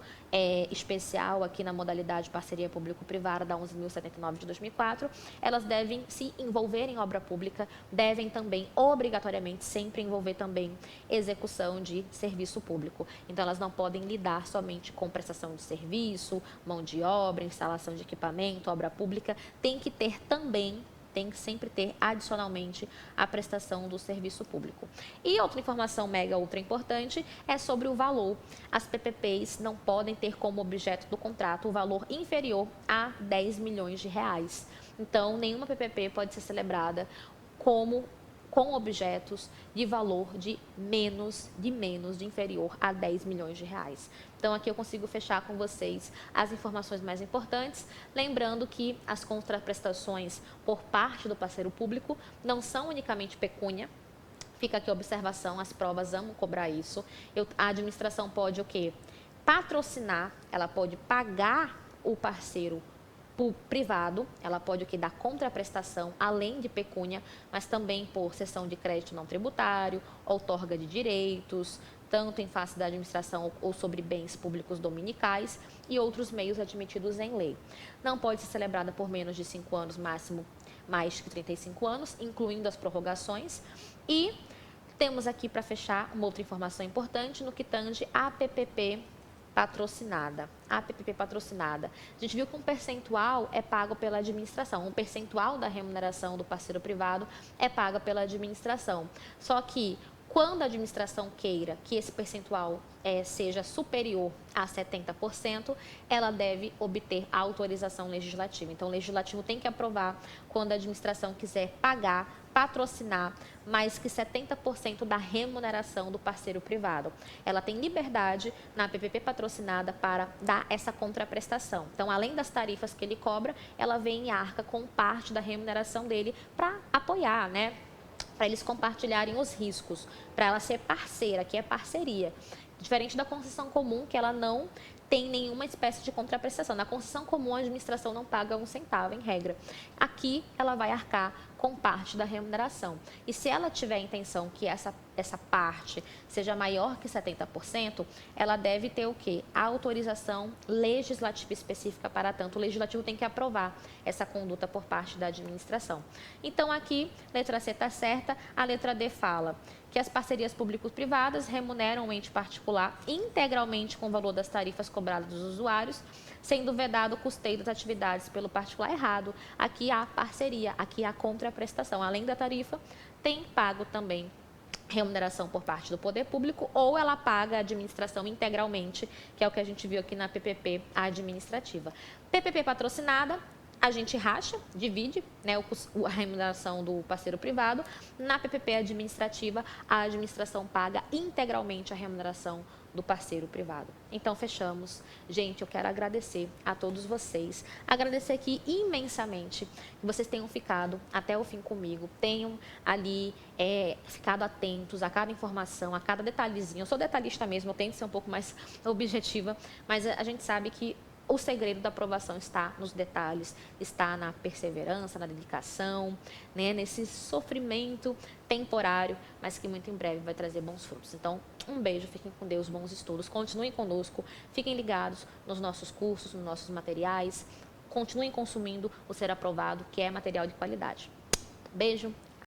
especial aqui na modalidade parceria público-privada da 11.079 de 2004, elas devem se envolver em obra pública, devem também, obrigatoriamente, sempre envolver também execução de serviço público. Então, elas não podem lidar somente com prestação de serviço, mão de obra, instalação de equipamento, obra pública, tem que ter também tem que sempre ter adicionalmente a prestação do serviço público. E outra informação mega ultra importante é sobre o valor. As PPPs não podem ter como objeto do contrato o valor inferior a 10 milhões de reais. Então, nenhuma PPP pode ser celebrada com objetos de valor de inferior a 10 milhões de reais. Então, aqui eu consigo fechar com vocês as informações mais importantes, lembrando que as contraprestações por parte do parceiro público não são unicamente pecúnia. Fica aqui a observação, as provas amam cobrar isso. A administração pode o quê? Patrocinar, ela pode pagar o parceiro privado, ela pode o que dar contraprestação, além de pecúnia, mas também por cessão de crédito não tributário, outorga de direitos, tanto em face da administração ou sobre bens públicos dominicais e outros meios admitidos em lei. Não pode ser celebrada por menos de 5 anos, máximo mais que 35 anos, incluindo as prorrogações. E temos aqui para fechar uma outra informação importante no que tange a PPP patrocinada. A PPP patrocinada. A gente viu que um percentual é pago pela administração, um percentual da remuneração do parceiro privado é paga pela administração. Só que quando a administração queira que esse percentual seja superior a 70%, ela deve obter a autorização legislativa. Então, o legislativo tem que aprovar quando a administração quiser pagar, patrocinar mais que 70% da remuneração do parceiro privado. Ela tem liberdade na PPP patrocinada para dar essa contraprestação. Então, além das tarifas que ele cobra, ela vem em arca com parte da remuneração dele para apoiar, né? Para eles compartilharem os riscos, para ela ser parceira, que é parceria. Diferente da concessão comum, que ela não tem nenhuma espécie de contraprestação. Na concessão comum, a administração não paga um centavo, em regra. Aqui, ela vai arcar com parte da remuneração. E se ela tiver a intenção que essa parte seja maior que 70%, ela deve ter o quê? A autorização legislativa específica para tanto. O legislativo tem que aprovar essa conduta por parte da administração. Então, aqui, letra C está certa, a letra D fala que as parcerias público-privadas remuneram o ente particular integralmente com o valor das tarifas cobradas dos usuários, sendo vedado o custeio das atividades pelo particular. Errado. Aqui há parceria, aqui há contraprestação. Além da tarifa, tem pago também remuneração por parte do poder público, ou ela paga a administração integralmente, que é o que a gente viu aqui na PPP administrativa. PPP patrocinada, a gente racha, divide, né, a remuneração do parceiro privado. Na PPP administrativa, a administração paga integralmente a remuneração do parceiro privado. Então, fechamos. Gente, eu quero agradecer a todos vocês, agradecer aqui imensamente que vocês tenham ficado até o fim comigo, tenham ali ficado atentos a cada informação, a cada detalhezinho. Eu sou detalhista mesmo, eu tento ser um pouco mais objetiva, mas a gente sabe que o segredo da aprovação está nos detalhes, está na perseverança, na dedicação, né, nesse sofrimento temporário, mas que muito em breve vai trazer bons frutos. Então, um beijo, fiquem com Deus, bons estudos, continuem conosco, fiquem ligados nos nossos cursos, nos nossos materiais, continuem consumindo o Ser Aprovado, que é material de qualidade. Beijo